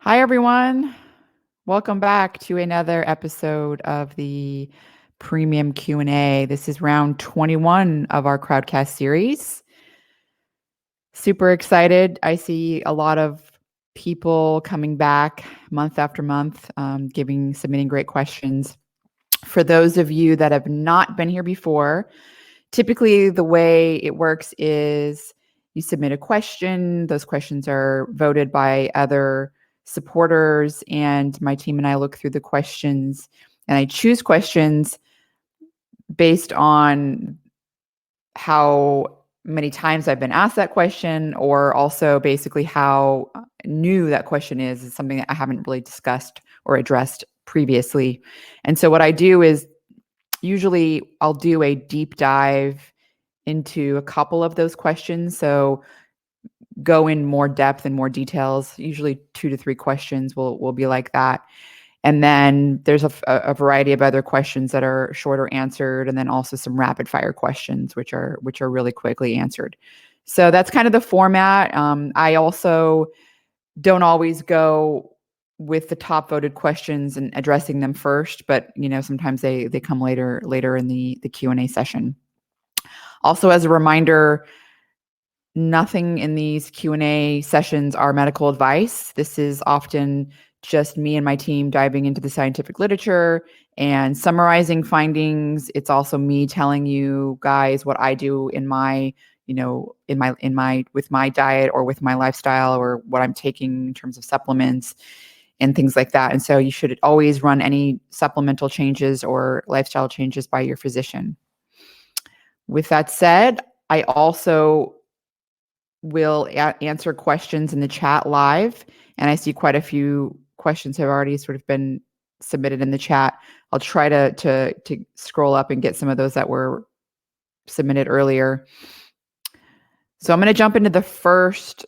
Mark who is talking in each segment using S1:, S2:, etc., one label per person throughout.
S1: Hi, everyone. Welcome back to another episode of the Premium Q&A. This is round 21 of our Crowdcast series. Super excited. I see a lot of people coming back month after month, submitting great questions. For those of you that have not been here before, typically the way it works is you submit a question. Those questions are voted by other supporters, and my team and I look through the questions, and I choose questions based on how many times I've been asked that question, or also basically how new that question is. It's something that I haven't really discussed or addressed previously. And so what I do is usually I'll do a deep dive into a couple of those questions. So go in more depth and more details. Usually 2 to 3 questions will be like that. And then there's a variety of other questions that are shorter answered, and then also some rapid fire questions, which are really quickly answered. So that's kind of the format. I also don't always go with the top voted questions and addressing them first, but sometimes they come later in the Q&A session. Also, as a reminder, nothing in these Q&A sessions are medical advice. This is often just me and my team diving into the scientific literature and summarizing findings. It's also me telling you guys what I do in my with my diet or with my lifestyle, or what I'm taking in terms of supplements and things like that. And so you should always run any supplemental changes or lifestyle changes by your physician. With that said, I also will answer questions in the chat live, and I see quite a few questions have already sort of been submitted in the chat. I'll try to scroll up and get some of those that were submitted earlier. So I'm going to jump into the first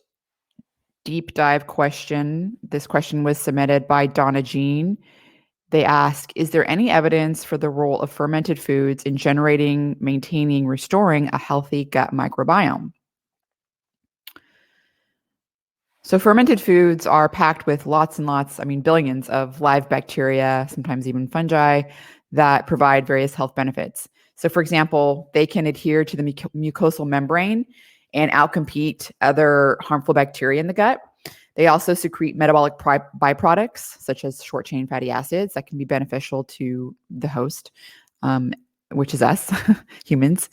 S1: deep dive question. This question was submitted by Donna Jean. They ask, is there any evidence for the role of fermented foods in generating, maintaining, restoring a healthy gut microbiome? So fermented foods are packed with lots and lots, billions of live bacteria, sometimes even fungi, that provide various health benefits. So for example, they can adhere to the mucosal membrane and outcompete other harmful bacteria in the gut. They also secrete metabolic byproducts, such as short-chain fatty acids, that can be beneficial to the host, which is us, humans.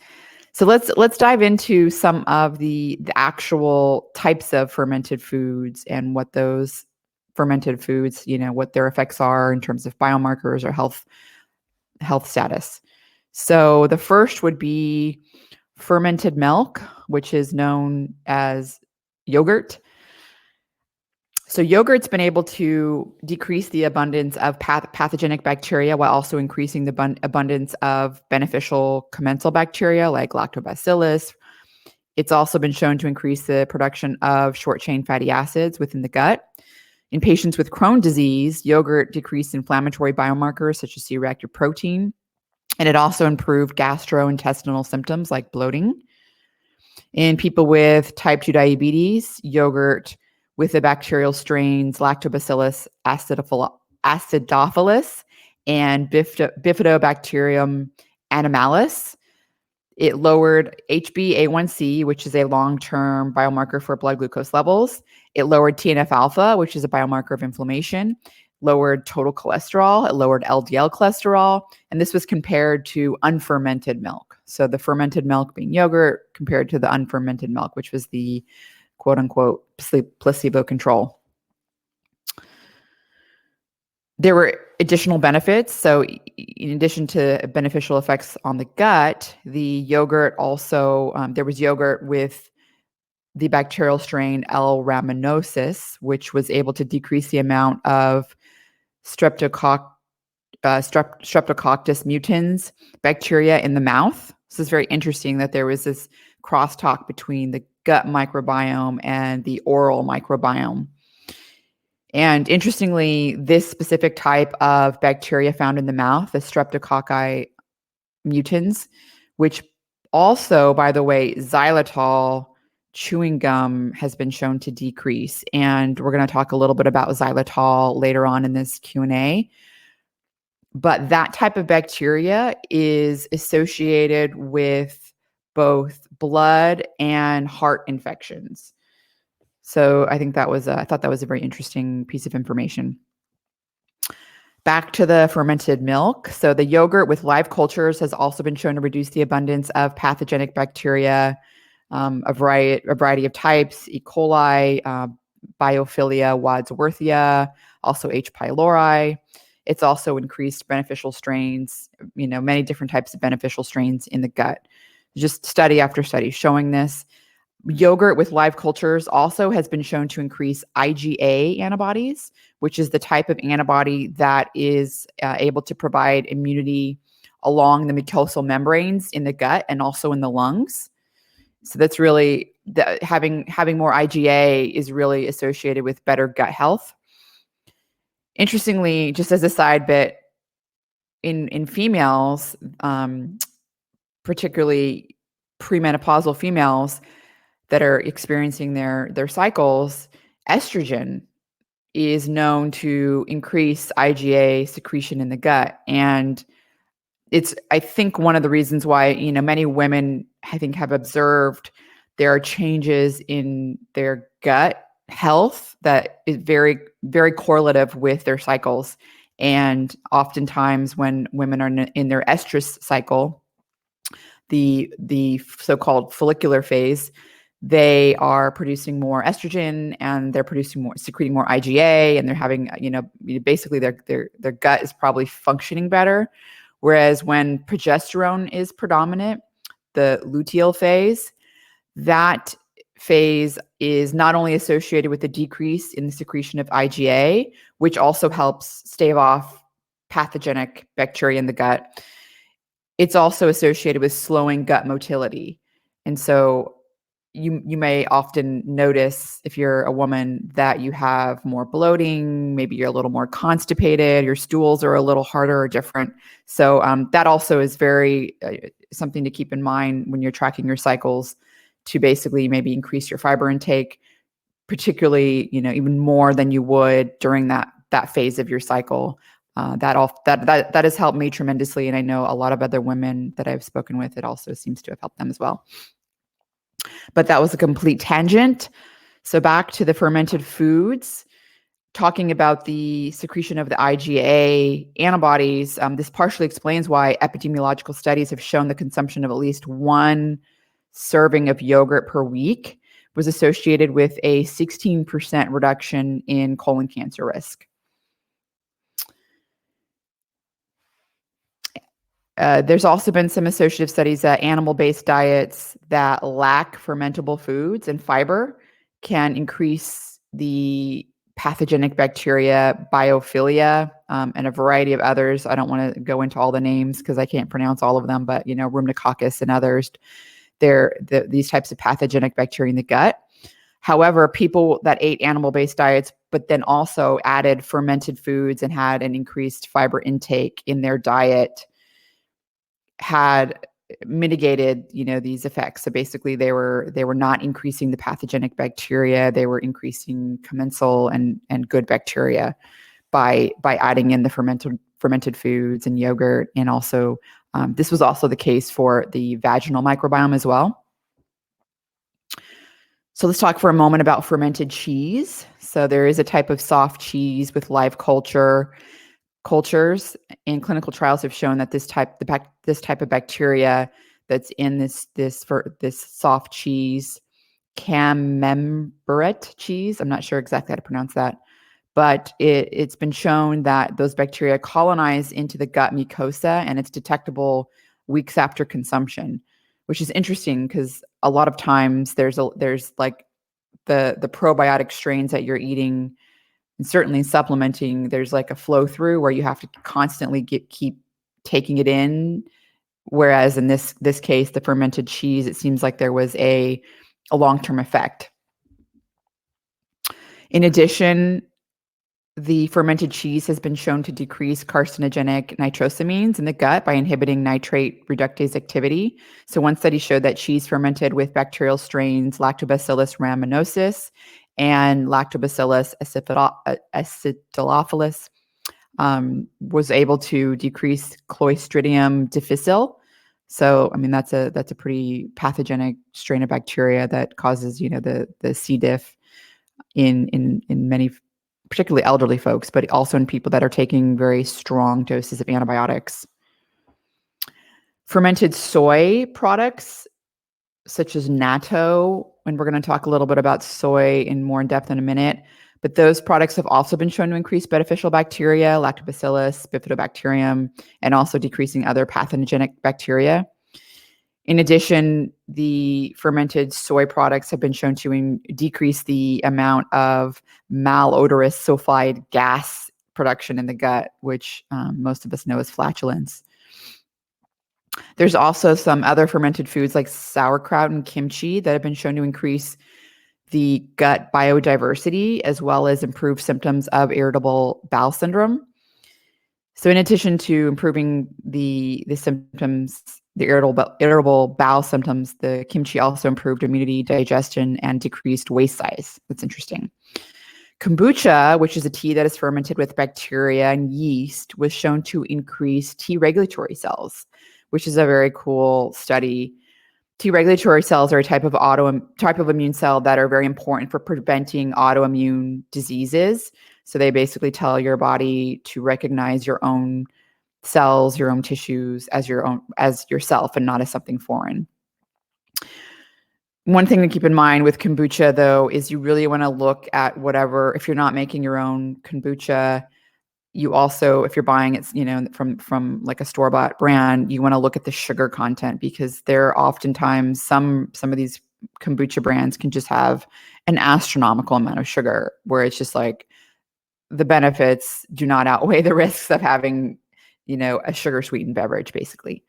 S1: So let's dive into some of the actual types of fermented foods and what those fermented foods, what their effects are in terms of biomarkers or health status. So the first would be fermented milk, which is known as yogurt. So yogurt's been able to decrease the abundance of pathogenic bacteria while also increasing the abundance of beneficial commensal bacteria like lactobacillus. It's also been shown to increase the production of short-chain fatty acids within the gut. In patients with Crohn's disease, yogurt decreased inflammatory biomarkers such as C-reactive protein, and it also improved gastrointestinal symptoms like bloating. In people with type 2 diabetes, yogurt with the bacterial strains Lactobacillus acidophilus and Bifidobacterium animalis. It lowered HbA1c, which is a long-term biomarker for blood glucose levels. It lowered TNF-alpha, which is a biomarker of inflammation, lowered total cholesterol, it lowered LDL cholesterol, and this was compared to unfermented milk. So the fermented milk being yogurt compared to the unfermented milk, which was the quote unquote placebo control. There were additional benefits. So in addition to beneficial effects on the gut, the yogurt also, there was yogurt with the bacterial strain L. rhamnosus, which was able to decrease the amount of Streptococcus mutans bacteria in the mouth. So it's very interesting that there was this crosstalk between the gut microbiome and the oral microbiome. And interestingly, this specific type of bacteria found in the mouth, the Streptococci mutans, which also, by the way, xylitol chewing gum has been shown to decrease. And we're going to talk a little bit about xylitol later on in this Q&A. But that type of bacteria is associated with both blood and heart infections. So I think I thought that was a very interesting piece of information. Back to the fermented milk. So the yogurt with live cultures has also been shown to reduce the abundance of pathogenic bacteria, a variety of types: E. coli, Biophilia wadsworthia, also H. pylori. It's also increased beneficial strains, many different types of beneficial strains in the gut. Just study after study showing this. Yogurt with live cultures also has been shown to increase IgA antibodies, which is the type of antibody that is able to provide immunity along the mucosal membranes in the gut and also in the lungs. So that's really having more IgA is really associated with better gut health. Interestingly, just as a side bit, in females, particularly premenopausal females that are experiencing their cycles, estrogen is known to increase IgA secretion in the gut. And it's, I think, one of the reasons why, many women, I think, have observed there are changes in their gut health that is very, very correlative with their cycles. And oftentimes when women are in their estrus cycle, the so-called follicular phase, they are producing more estrogen and they're secreting more IgA, and they're having, basically their gut is probably functioning better. Whereas when progesterone is predominant, the luteal phase, that phase is not only associated with the decrease in the secretion of IgA, which also helps stave off pathogenic bacteria in the gut, it's also associated with slowing gut motility. And so you may often notice, if you're a woman, that you have more bloating, maybe you're a little more constipated, your stools are a little harder or different. So that also is very something to keep in mind when you're tracking your cycles, to basically maybe increase your fiber intake, particularly, even more than you would during that phase of your cycle. That has helped me tremendously. And I know a lot of other women that I've spoken with, it also seems to have helped them as well. But that was a complete tangent. So back to the fermented foods, talking about the secretion of the IgA antibodies. This partially explains why epidemiological studies have shown the consumption of at least one serving of yogurt per week was associated with a 16% reduction in colon cancer risk. There's also been some associative studies that animal-based diets that lack fermentable foods and fiber can increase the pathogenic bacteria Biophilia, and a variety of others. I don't want to go into all the names because I can't pronounce all of them, but Rhumnococcus and others, these types of pathogenic bacteria in the gut. However, people that ate animal-based diets but then also added fermented foods and had an increased fiber intake in their diet had mitigated, these effects. So basically they were not increasing the pathogenic bacteria, they were increasing commensal and good bacteria by adding in the fermented foods and yogurt. And also this was also the case for the vaginal microbiome as well. So let's talk for a moment about fermented cheese. So there is a type of soft cheese with live cultures, and clinical trials have shown that this type of bacteria that's in this soft cheese, camembert cheese, I'm not sure exactly how to pronounce that, but it's been shown that those bacteria colonize into the gut mucosa, and it's detectable weeks after consumption, which is interesting because a lot of times there's like the probiotic strains that you're eating, and certainly supplementing, there's like a flow through where you have to constantly keep taking it in. Whereas in this case, the fermented cheese, it seems like there was a long-term effect. In addition, The fermented cheese has been shown to decrease carcinogenic nitrosamines in the gut by inhibiting nitrate reductase activity. So one study showed that cheese fermented with bacterial strains Lactobacillus rhamnosus and Lactobacillus acidophilus was able to decrease Clostridium difficile. So, I mean, that's a pretty pathogenic strain of bacteria that causes, the C. diff in many, particularly elderly folks, but also in people that are taking very strong doses of antibiotics. Fermented soy products such as natto, and we're going to talk a little bit about soy in more in depth in a minute, but those products have also been shown to increase beneficial bacteria, lactobacillus, bifidobacterium, and also decreasing other pathogenic bacteria. In addition, the fermented soy products have been shown to decrease the amount of malodorous sulfide gas production in the gut, which most of us know as flatulence. There's also some other fermented foods like sauerkraut and kimchi that have been shown to increase the gut biodiversity as well as improve symptoms of irritable bowel syndrome. So in addition to improving the symptoms, the irritable bowel symptoms, the kimchi also improved immunity, digestion, and decreased waist size. That's interesting. Kombucha, which is a tea that is fermented with bacteria and yeast, was shown to increase T regulatory cells, which is a very cool study. T regulatory cells are a type of immune cell that are very important for preventing autoimmune diseases. So they basically tell your body to recognize your own cells, your own tissues as yourself and not as something foreign. One thing to keep in mind with kombucha, though, is you really want to look at if you're not making your own kombucha, you also, if you're buying it, from like a store-bought brand, you want to look at the sugar content because there oftentimes some of these kombucha brands can just have an astronomical amount of sugar where it's just like the benefits do not outweigh the risks of having, a sugar-sweetened beverage, basically.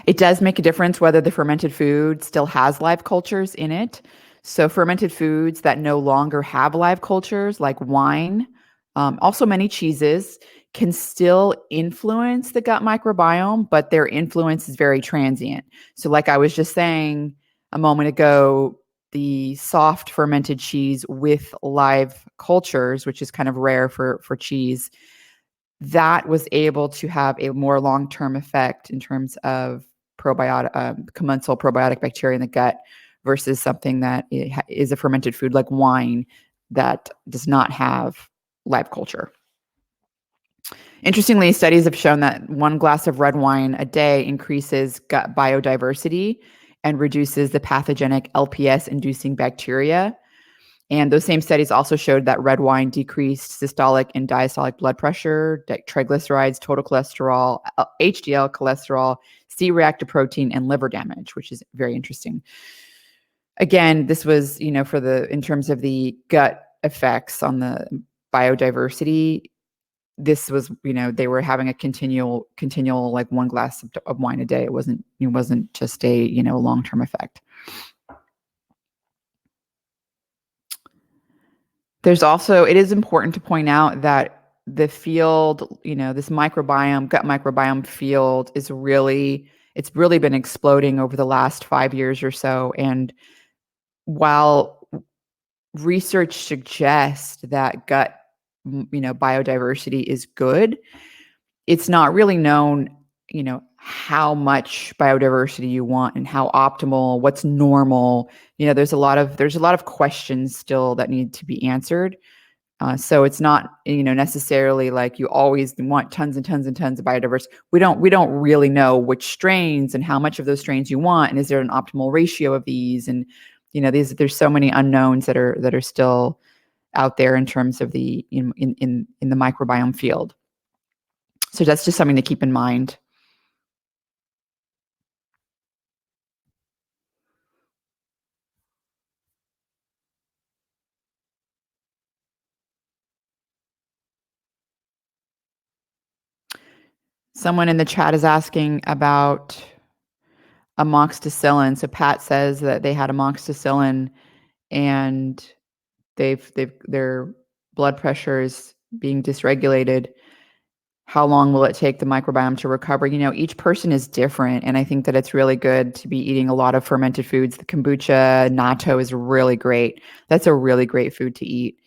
S1: It does make a difference whether the fermented food still has live cultures in it. So fermented foods that no longer have live cultures, like wine, also many cheeses, can still influence the gut microbiome, but their influence is very transient. So like I was just saying a moment ago, the soft fermented cheese with live cultures, which is kind of rare for cheese, that was able to have a more long-term effect in terms of commensal probiotic bacteria in the gut versus something that is a fermented food like wine that does not have live culture. Interestingly, studies have shown that one glass of red wine a day increases gut biodiversity and reduces the pathogenic LPS-inducing bacteria. And those same studies also showed that red wine decreased systolic and diastolic blood pressure, triglycerides, total cholesterol, HDL cholesterol, C-reactive protein, and liver damage, which is very interesting. Again, this was, in terms of the gut effects on the biodiversity, this was, they were having a continual like one glass of wine a day. It wasn't just a, long-term effect. It is important to point out that the field, this gut microbiome field it's really been exploding over the last 5 years or so. And while research suggests that gut, biodiversity is good, it's not really known, how much biodiversity you want and how optimal, what's normal. There's a lot of questions still that need to be answered. So it's not, necessarily like you always want tons and tons and tons of biodiversity. We don't really know which strains and how much of those strains you want, and is there an optimal ratio of these? And there's so many unknowns that are still out there in terms of the in the microbiome field. So that's just something to keep in mind. Someone in the chat is asking about amoxicillin. So Pat says that they had amoxicillin and their blood pressure is being dysregulated, how long will it take the microbiome to recover? Each person is different, and I think that it's really good to be eating a lot of fermented foods. The kombucha, natto is really great. That's a really great food to eat,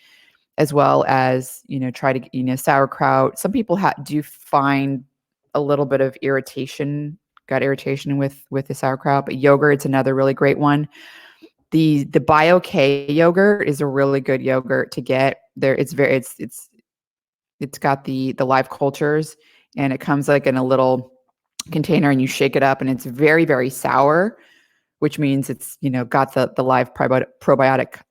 S1: as well as, try to, sauerkraut. Some people do find a little bit of gut irritation with the sauerkraut, but yogurt's another really great one. The BioK yogurt is a really good yogurt to get. It's got the live cultures, and it comes like in a little container, and you shake it up, and it's very, very sour, which means it's, got the live probiotic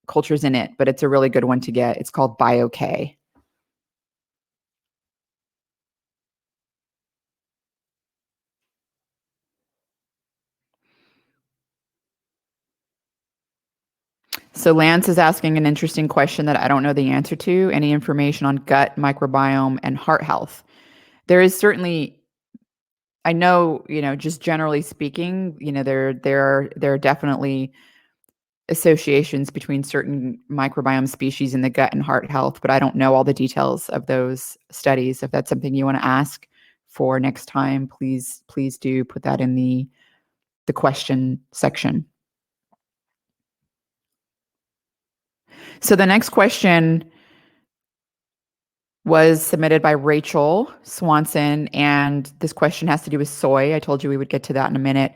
S1: cultures in it, but it's a really good one to get. It's called BioK. So Lance is asking an interesting question that I don't know the answer to. Any information on gut microbiome and heart health? There is certainly, I know, just generally speaking, there are definitely associations between certain microbiome species in the gut and heart health, but I don't know all the details of those studies. If that's something you want to ask for next time, please do put that in the question section. So the next question was submitted by Rachel Swanson, and this question has to do with soy. I told you we would get to that in a minute.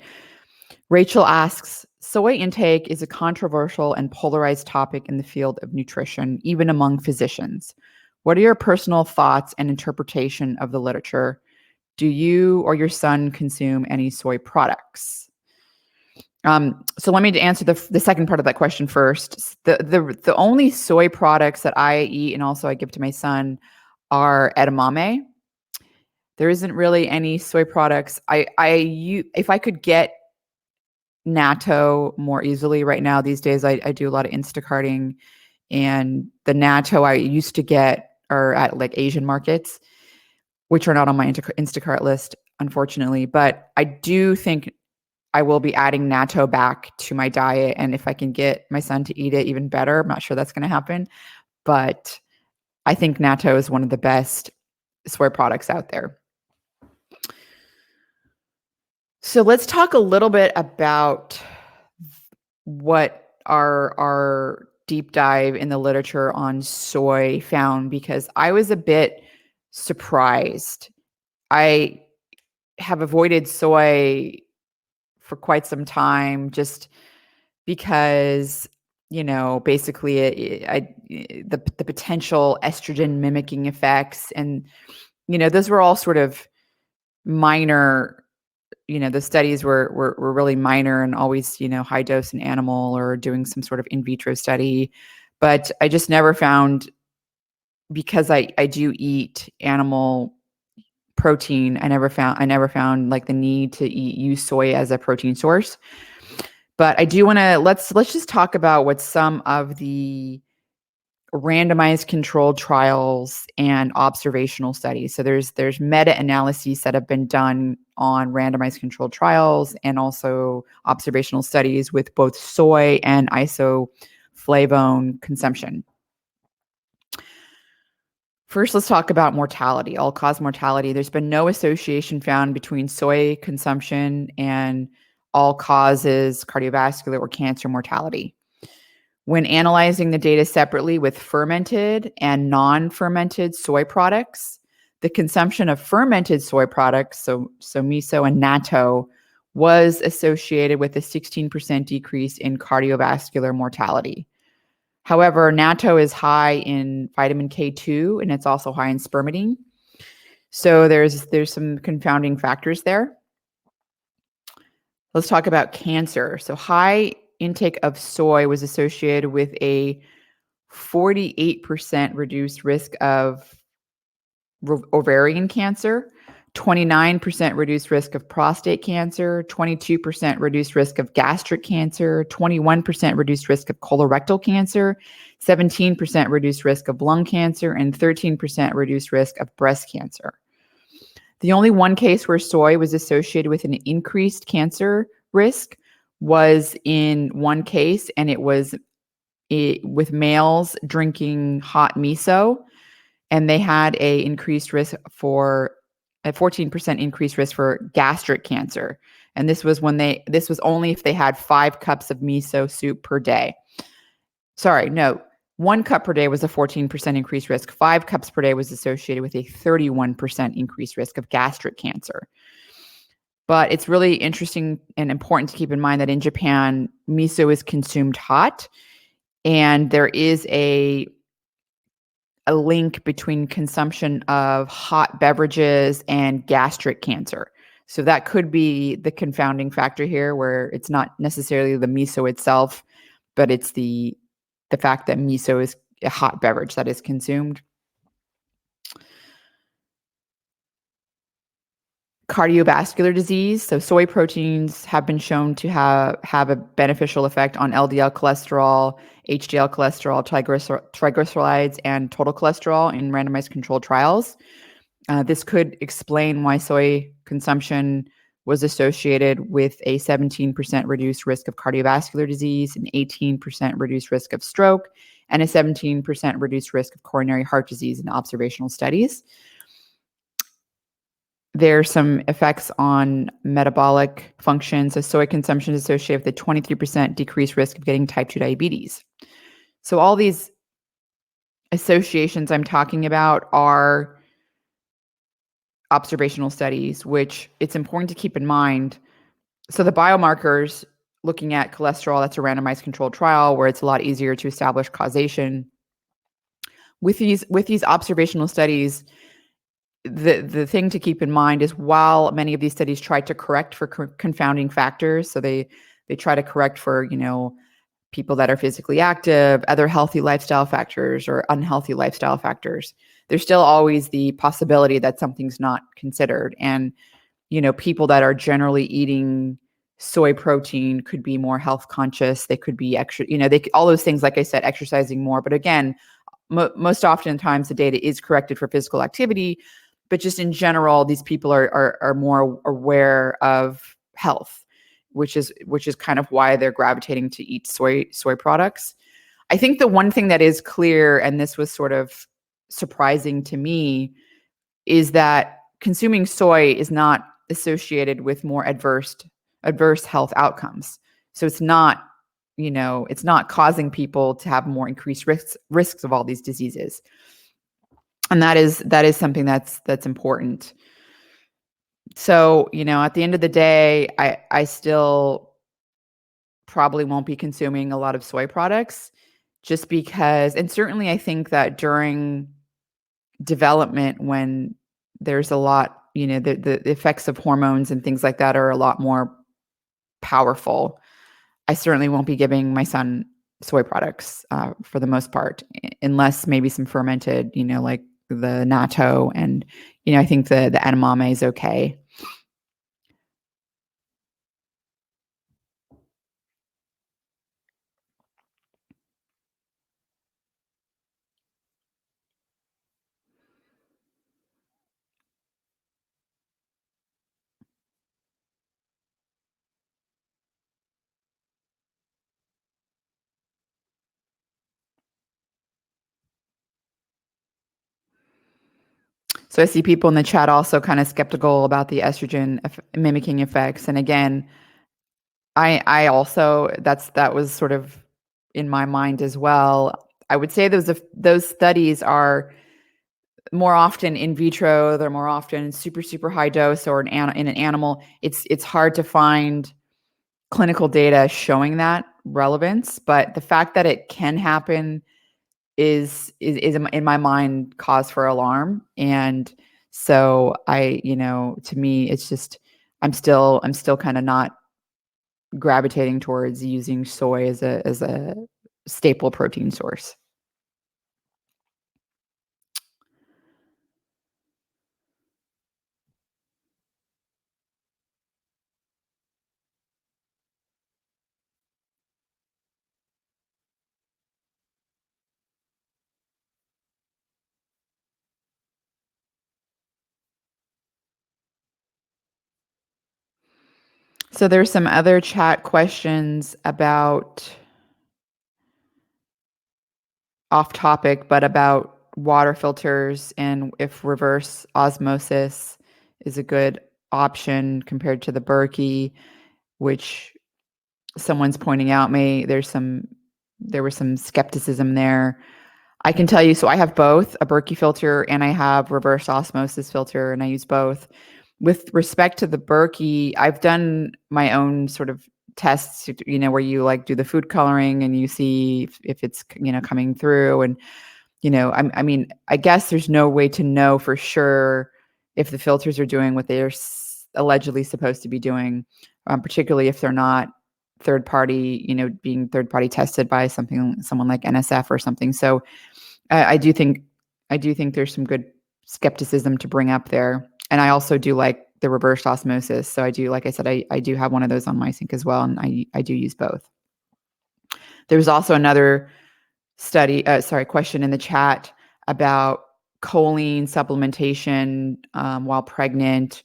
S1: Rachel asks, soy intake is a controversial and polarized topic in the field of nutrition, even among physicians. What are your personal thoughts and interpretation of the literature? Do you or your son consume any soy products? So let me answer the second part of that question first. The only soy products that I eat and also I give to my son are edamame. There isn't really any soy products. If I could get natto more easily right now these days, I do a lot of Instacarting, and the natto I used to get are at like Asian markets, which are not on my Instacart list, unfortunately. But I do think I will be adding natto back to my diet, and if I can get my son to eat it, even better. I'm not sure that's going to happen, but I think natto is one of the best soy products out there. So let's talk a little bit about what our deep dive in the literature on soy found, because I was a bit surprised. I have avoided soy for quite some time just because, basically the potential estrogen mimicking effects, and, those were all sort of minor. The studies were really minor and always, high dose in animal or doing some sort of in vitro study. But I just never found, because I do eat animal protein, I never found like the need to use soy as a protein source. But I do want to, let's just talk about what some of the randomized controlled trials and observational studies. So there's meta-analyses that have been done on randomized controlled trials and also observational studies with both soy and isoflavone consumption. First, let's talk about mortality, all-cause mortality. There's been no association found between soy consumption and all-causes cardiovascular or cancer mortality. When analyzing the data separately with fermented and non-fermented soy products, the consumption of fermented soy products, so miso and natto, was associated with a 16% decrease in cardiovascular mortality. However, natto is high in vitamin K2, and it's also high in spermidine. So there's some confounding factors there. Let's talk about cancer. So high intake of soy was associated with a 48% reduced risk of ovarian cancer, 29% reduced risk of prostate cancer, 22% reduced risk of gastric cancer, 21% reduced risk of colorectal cancer, 17% reduced risk of lung cancer, and 13% reduced risk of breast cancer. The only one case where soy was associated with an increased cancer risk was in one case, and it was with males drinking hot miso, and they had a 14% increased risk for gastric cancer. And this was only if they had 5 cups of miso soup per day. Sorry, no. 1 cup per day was a 14% increased risk. 5 cups per day was associated with a 31% increased risk of gastric cancer. But it's really interesting and important to keep in mind that in Japan, miso is consumed hot, and there is a link between consumption of hot beverages and gastric cancer. So that could be the confounding factor here, where it's not necessarily the miso itself, but it's the fact that miso is a hot beverage that is consumed. Cardiovascular disease. So soy proteins have been shown to have a beneficial effect on LDL cholesterol, HDL cholesterol, triglycerides, and total cholesterol in randomized controlled trials. This could explain why soy consumption was associated with a 17% reduced risk of cardiovascular disease, an 18% reduced risk of stroke, and a 17% reduced risk of coronary heart disease in observational studies. There's some effects on metabolic function. So soy consumption is associated with a 23% decreased risk of getting type 2 diabetes. So all these associations I'm talking about are observational studies, which it's important to keep in mind. So the biomarkers, looking at cholesterol, that's a randomized controlled trial where it's a lot easier to establish causation. With these observational studies, the thing to keep in mind is while many of these studies try to correct for confounding factors, so they try to correct for, people that are physically active, other healthy lifestyle factors or unhealthy lifestyle factors, there's still always the possibility that something's not considered. And, people that are generally eating soy protein could be more health conscious. They could be all those things, like I said, exercising more. But again, most oftentimes the data is corrected for physical activity, but just in general, these people are more aware of health, which is kind of why they're gravitating to eat soy products. I think the one thing that is clear, and this was sort of surprising to me, is that consuming soy is not associated with more adverse health outcomes. So it's not, it's not causing people to have more increased risks of all these diseases. And that is something that's important. So, at the end of the day, I still probably won't be consuming a lot of soy products just because, and certainly I think that during development, when there's a lot, the effects of hormones and things like that are a lot more powerful, I certainly won't be giving my son soy products for the most part, unless maybe some fermented, like the natto, and I think the edamame is okay. So I see people in the chat also kind of skeptical about the estrogen mimicking effects. And again, I also that was sort of in my mind as well. I would say those studies are more often in vitro. They're more often super high dose or in an animal. It's hard to find clinical data showing that relevance, but the fact that it can happen is in my mind cause for alarm. And so to me, it's just I'm still kind of not gravitating towards using soy as a staple protein source. So there's some other chat questions about off topic, but about water filters and if reverse osmosis is a good option compared to the Berkey, which someone's pointing out there was some skepticism there. I can tell you, so I have both a Berkey filter and I have reverse osmosis filter, and I use both. With respect to the Berkey, I've done my own sort of tests, where you like do the food coloring and you see if it's, coming through. And, I mean, I guess there's no way to know for sure if the filters are doing what they're allegedly supposed to be doing, particularly if they're not third party, being third party tested by someone like NSF or something. So I do think there's some good skepticism to bring up there. And I also do like the reverse osmosis. So I do, like I said, I do have one of those on my sink as well. And I do use both. There's also another question in the chat about choline supplementation while pregnant.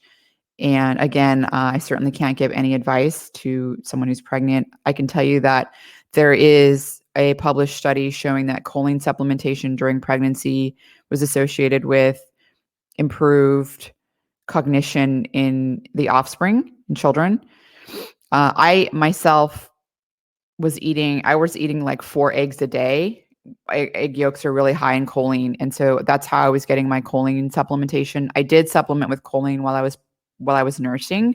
S1: And again, I certainly can't give any advice to someone who's pregnant. I can tell you that there is a published study showing that choline supplementation during pregnancy was associated with improved cognition in the offspring, in children. I myself was eating like 4 eggs a day. Egg yolks are really high in choline. And so that's how I was getting my choline supplementation. I did supplement with choline while I was nursing,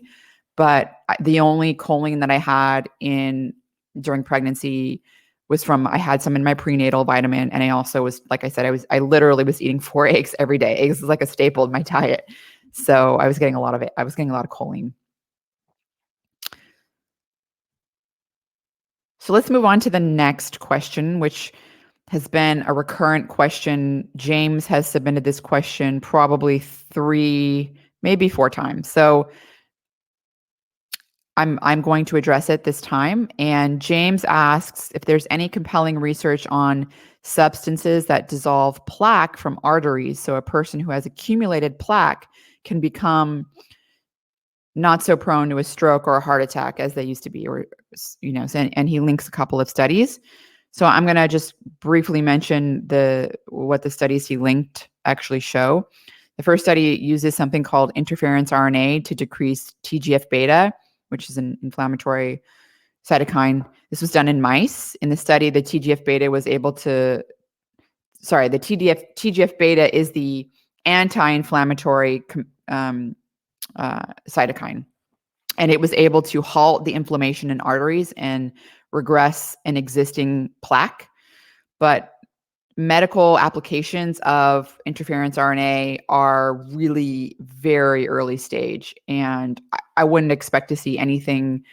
S1: but the only choline that I had during pregnancy was I had some in my prenatal vitamin. And I also was, like I said, I literally was eating 4 eggs every day. Eggs is like a staple in my diet. So I was getting a lot of it. I was getting a lot of choline. So let's move on to the next question, which has been a recurrent question. James has submitted this question probably 3, maybe 4 times. So I'm going to address it this time. And James asks if there's any compelling research on substances that dissolve plaque from arteries. So a person who has accumulated plaque can become not so prone to a stroke or a heart attack as they used to be, or, and he links a couple of studies. So I'm going to just briefly mention what the studies he linked actually show. The first study uses something called interference RNA to decrease TGF-beta, which is an inflammatory cytokine. This was done in mice. In the study, the TGF-beta is the anti-inflammatory cytokine. And it was able to halt the inflammation in arteries and regress an existing plaque. But medical applications of interference RNA are really very early stage. And I wouldn't expect to see anything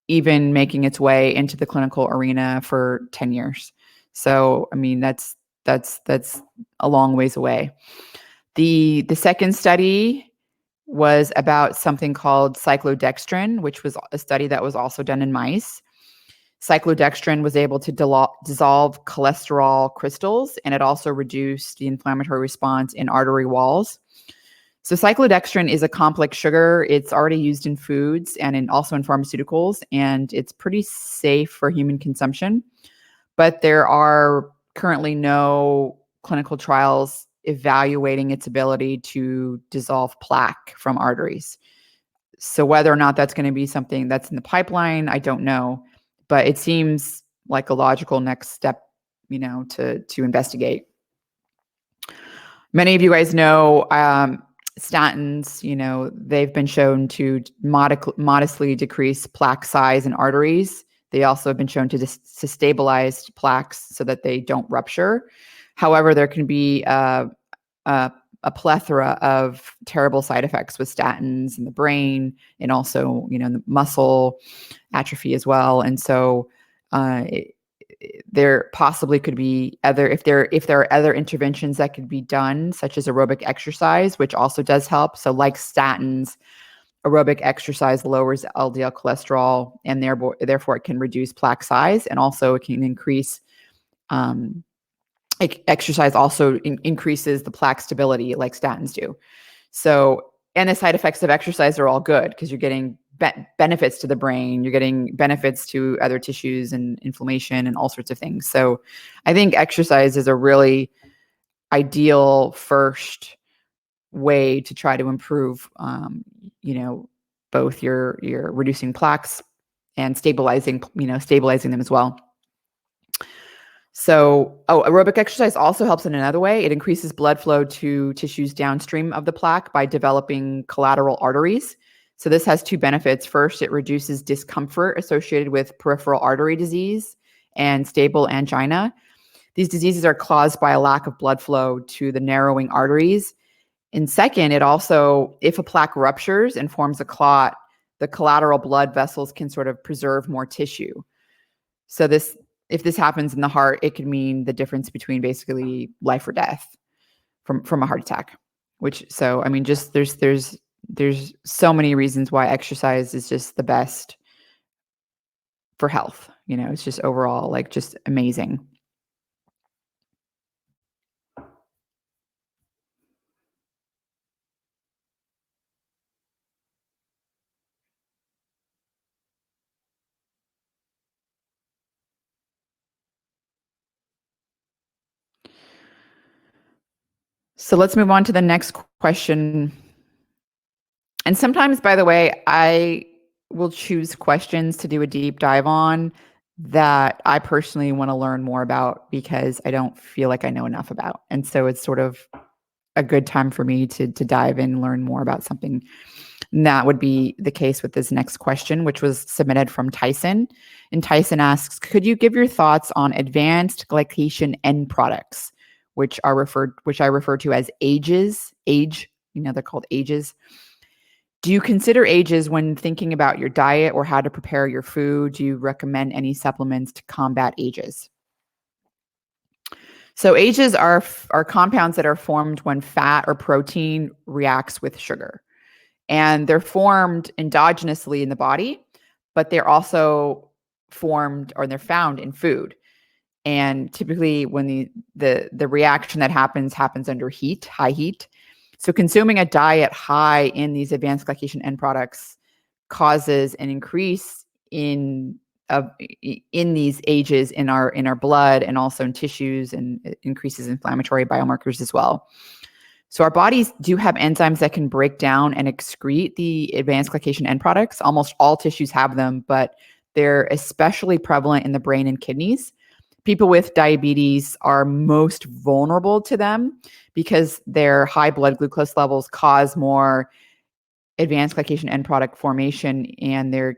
S1: even making its way into the clinical arena for 10 years. So, I mean, that's a long ways away. The second study was about something called cyclodextrin, which was a study that was also done in mice. Cyclodextrin was able to dissolve cholesterol crystals, and it also reduced the inflammatory response in artery walls. So cyclodextrin is a complex sugar. It's already used in foods and also in pharmaceuticals, and it's pretty safe for human consumption. But there are currently no clinical trials evaluating its ability to dissolve plaque from arteries. So whether or not that's going to be something that's in the pipeline, I don't know. But it seems like a logical next step, to investigate. Many of you guys know statins, they've been shown to modestly decrease plaque size in arteries. They also have been shown to stabilize plaques so that they don't rupture. However, there can be a plethora of terrible side effects with statins in the brain and also, the muscle atrophy as well. And so there possibly could be if there are other interventions that could be done, such as aerobic exercise, which also does help. So like statins, aerobic exercise lowers LDL cholesterol, and therefore it can reduce plaque size, and also it can increase exercise also increases the plaque stability like statins do. So, and the side effects of exercise are all good because you're getting benefits to the brain. You're getting benefits to other tissues and inflammation and all sorts of things. So I think exercise is a really ideal first way to try to improve, both your reducing plaques and stabilizing them as well. So, aerobic exercise also helps in another way. It increases blood flow to tissues downstream of the plaque by developing collateral arteries. So this has two benefits. First, it reduces discomfort associated with peripheral artery disease and stable angina. These diseases are caused by a lack of blood flow to the narrowing arteries. And second, it also, if a plaque ruptures and forms a clot, the collateral blood vessels can sort of preserve more tissue. So if this happens in the heart, it could mean the difference between basically life or death from a heart attack. Just there's so many reasons why exercise is just the best for health. It's just overall like just amazing. So let's move on to the next question. And sometimes, by the way, I will choose questions to do a deep dive on that I personally want to learn more about because I don't feel like I know enough about. And so it's sort of a good time for me to dive in and learn more about something. And that would be the case with this next question, which was submitted from Tyson. And Tyson asks, could you give your thoughts on advanced glycation end products, which I refer to as AGEs? They're called AGEs. Do you consider AGEs when thinking about your diet or how to prepare your food? Do you recommend any supplements to combat AGEs? So AGEs are compounds that are formed when fat or protein reacts with sugar. And they're formed endogenously in the body, but they're also they're found in food. And typically when the reaction that happens under high heat. So consuming a diet high in these advanced glycation end products causes an increase in these AGEs in our blood and also in tissues, and it increases inflammatory biomarkers as well. So our bodies do have enzymes that can break down and excrete the advanced glycation end products. Almost all tissues have them, but they're especially prevalent in the brain and kidneys. People with diabetes are most vulnerable to them because their high blood glucose levels cause more advanced glycation end product formation, and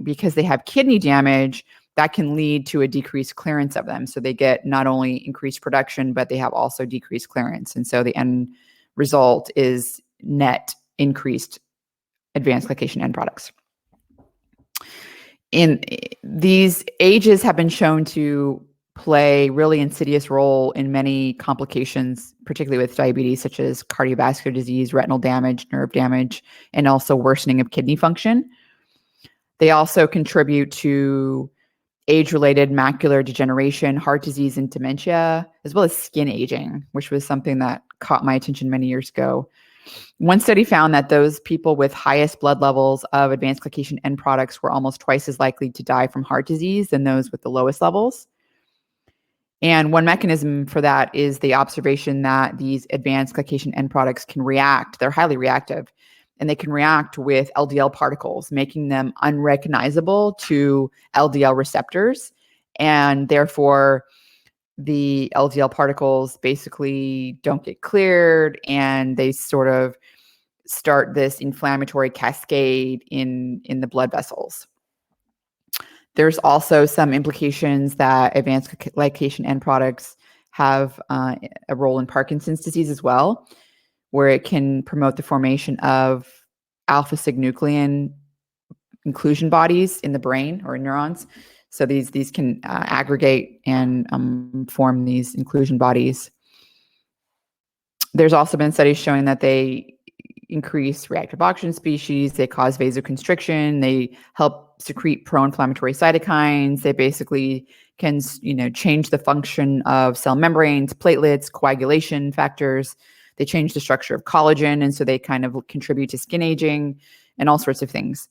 S1: because they have kidney damage, that can lead to a decreased clearance of them. So they get not only increased production, but they have also decreased clearance. And so the end result is net increased advanced glycation end products. And these AGEs have been shown to play really insidious role in many complications, particularly with diabetes, such as cardiovascular disease, retinal damage, nerve damage, and also worsening of kidney function. They also contribute to age-related macular degeneration, heart disease, and dementia, as well as skin aging, which was something that caught my attention many years ago. One study found that those people with highest blood levels of advanced glycation end products were almost twice as likely to die from heart disease than those with the lowest levels. And one mechanism for that is the observation that these advanced glycation end products can react. They're highly reactive, and they can react with LDL particles, making them unrecognizable to LDL receptors. And therefore, the LDL particles basically don't get cleared, and they sort of start this inflammatory cascade in the blood vessels. There's also some implications that advanced glycation end products have a role in Parkinson's disease as well, where it can promote the formation of alpha-synuclein inclusion bodies in the brain or in neurons. So these can aggregate and form these inclusion bodies. There's also been studies showing that they increase reactive oxygen species, they cause vasoconstriction, they help secrete pro-inflammatory cytokines, they basically can change the function of cell membranes, platelets, coagulation factors, they change the structure of collagen, and so they kind of contribute to skin aging and all sorts of things.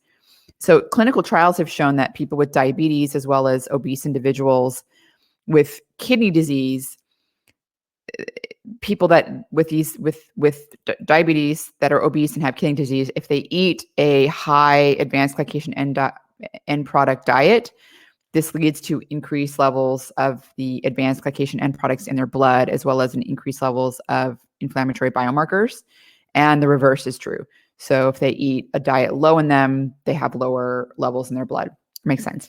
S1: So clinical trials have shown that people with diabetes, as well as obese individuals with kidney disease, people that with diabetes that are obese and have kidney disease, if they eat a high advanced glycation end product diet, this leads to increased levels of the advanced glycation end products in their blood, as well as an increased levels of inflammatory biomarkers. And the reverse is true. So if they eat a diet low in them, they have lower levels in their blood. Makes sense.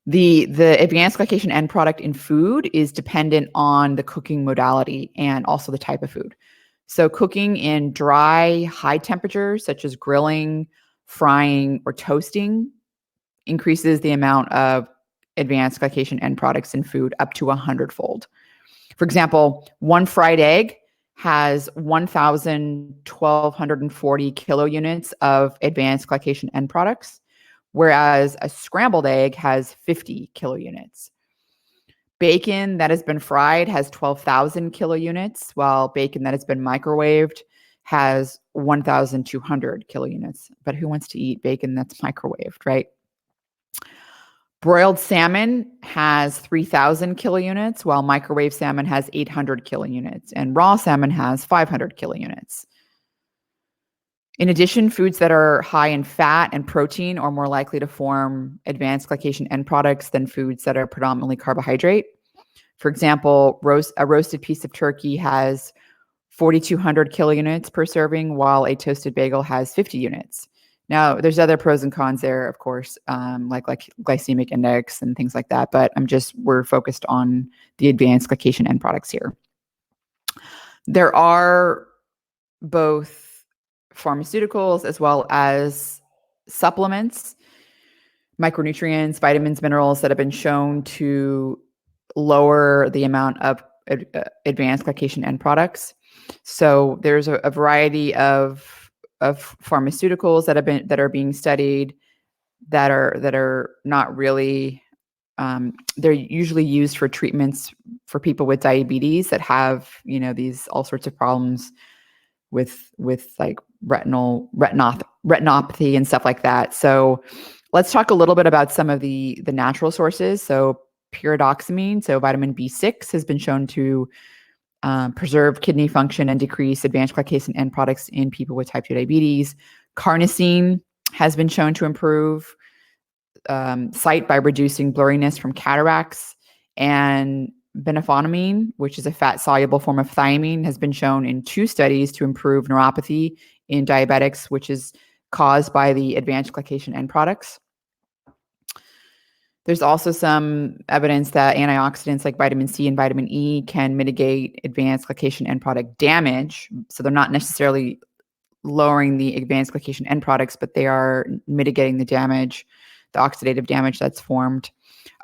S1: The advanced glycation end product in food is dependent on the cooking modality and also the type of food. So cooking in dry, high temperatures, such as grilling, frying, or toasting, increases the amount of advanced glycation end products in food up to 100-fold. For example, one fried egg has 1,240 kilounits of advanced glycation end products, whereas a scrambled egg has 50 kilounits. Bacon that has been fried has 12,000 kilounits, while bacon that has been microwaved has 1,200 kilounits. But who wants to eat bacon that's microwaved, right? Broiled salmon has 3,000 kilounits, while microwave salmon has 800 kilounits, and raw salmon has 500 kilounits. In addition, foods that are high in fat and protein are more likely to form advanced glycation end products than foods that are predominantly carbohydrate. For example, a roasted piece of turkey has 4,200 kilounits per serving, while a toasted bagel has 50 units. Now, there's other pros and cons there, of course, like glycemic index and things like that, but we're focused on the advanced glycation end products here. There are both pharmaceuticals as well as supplements, micronutrients, vitamins, minerals that have been shown to lower the amount of advanced glycation end products. So there's a variety of pharmaceuticals that are being studied that are not really they're usually used for treatments for people with diabetes that have these all sorts of problems with like retinopathy and stuff like that. So let's talk a little bit about some of the natural sources. So pyridoxamine, so vitamin B6, has been shown to preserve kidney function and decrease advanced glycation end products in people with type 2 diabetes. Carnosine has been shown to improve sight by reducing blurriness from cataracts. And benophenamine, which is a fat-soluble form of thiamine, has been shown in 2 studies to improve neuropathy in diabetics, which is caused by the advanced glycation end products. There's also some evidence that antioxidants like vitamin C and vitamin E can mitigate advanced glycation end product damage. So they're not necessarily lowering the advanced glycation end products, but they are mitigating the damage, the oxidative damage that's formed.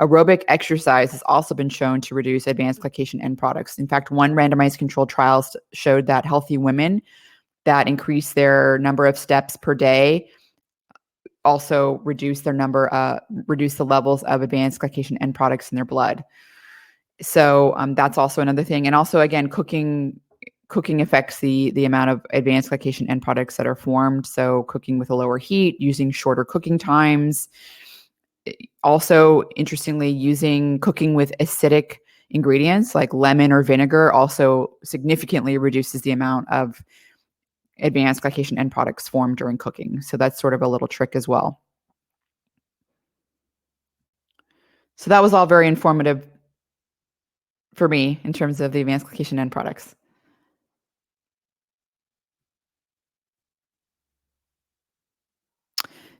S1: Aerobic exercise has also been shown to reduce advanced glycation end products. In fact, one randomized controlled trial showed that healthy women that increase their number of steps per day also reduce the levels of advanced glycation end products in their blood. So that's also another thing. And also, again, cooking affects the amount of advanced glycation end products that are formed. So cooking with a lower heat, using shorter cooking times. Also, interestingly, cooking with acidic ingredients like lemon or vinegar also significantly reduces the amount of advanced glycation end products formed during cooking. So that's sort of a little trick as well. So that was all very informative for me in terms of the advanced glycation end products.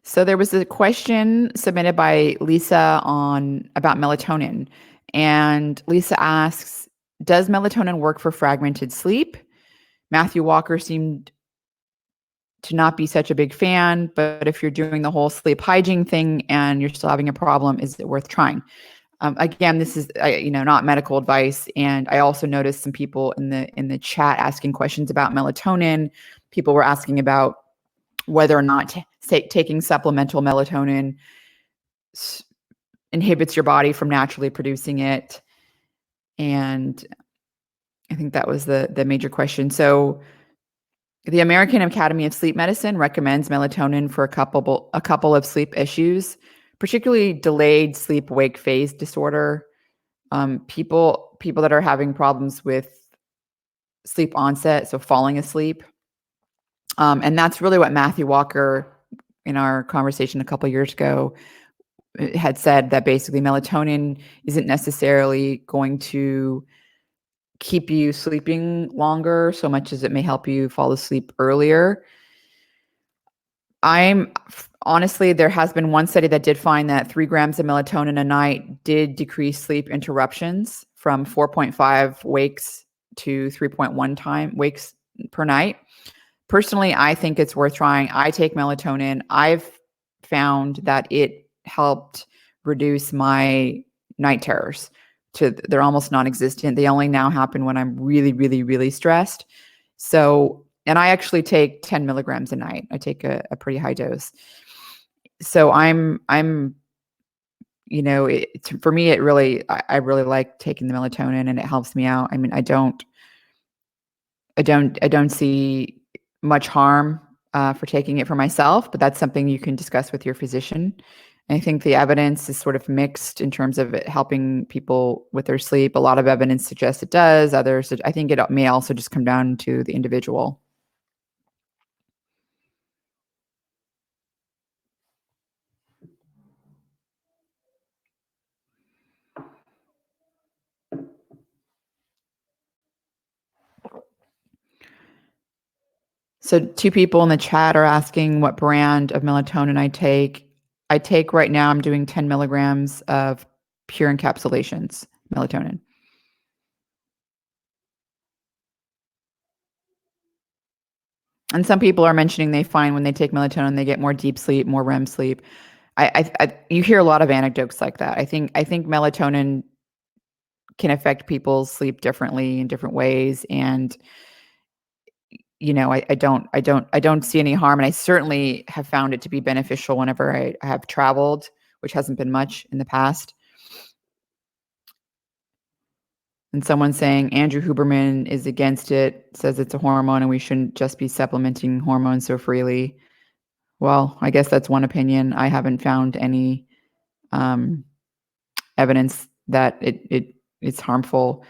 S1: So there was a question submitted by Lisa about melatonin. And Lisa asks, does melatonin work for fragmented sleep? Matthew Walker seemed to not be such a big fan, but if you're doing the whole sleep hygiene thing and you're still having a problem, is it worth trying? Again, this is not medical advice, and I also noticed some people in the chat asking questions about melatonin. People were asking about whether or not taking supplemental melatonin inhibits your body from naturally producing it, and I think that was the major question. So The American Academy of Sleep Medicine recommends melatonin for a couple of sleep issues, particularly delayed sleep-wake phase disorder. People that are having problems with sleep onset, so falling asleep. And that's really what Matthew Walker, in our conversation a couple years ago, had said, that basically melatonin isn't necessarily going to keep you sleeping longer so much as it may help you fall asleep earlier. Honestly, there has been one study that did find that 3 grams of melatonin a night did decrease sleep interruptions from 4.5 wakes to 3.1 wakes per night. Personally, I think it's worth trying. I take melatonin. I've found that it helped reduce my night terrors they're almost non-existent. They only now happen when I'm really, really, really stressed. So, and I actually take 10 milligrams a night. I take a pretty high dose. So for me, I really like taking the melatonin, and it helps me out. I mean, I don't see much harm for taking it for myself, but that's something you can discuss with your physician. And I think the evidence is sort of mixed in terms of it helping people with their sleep. A lot of evidence suggests it does. Others, I think it may also just come down to the individual. So 2 people in the chat are asking what brand of melatonin I take. I take right now, I'm doing 10 milligrams of pure encapsulations melatonin. And some people are mentioning they find when they take melatonin, they get more deep sleep, more REM sleep. You hear a lot of anecdotes like that. I think melatonin can affect people's sleep differently in different ways, and I don't see any harm, and I certainly have found it to be beneficial whenever I have traveled, which hasn't been much in the past. And someone saying Andrew Huberman is against it, says it's a hormone and we shouldn't just be supplementing hormones so freely. Well, I guess that's one opinion. I haven't found any evidence that it's harmful.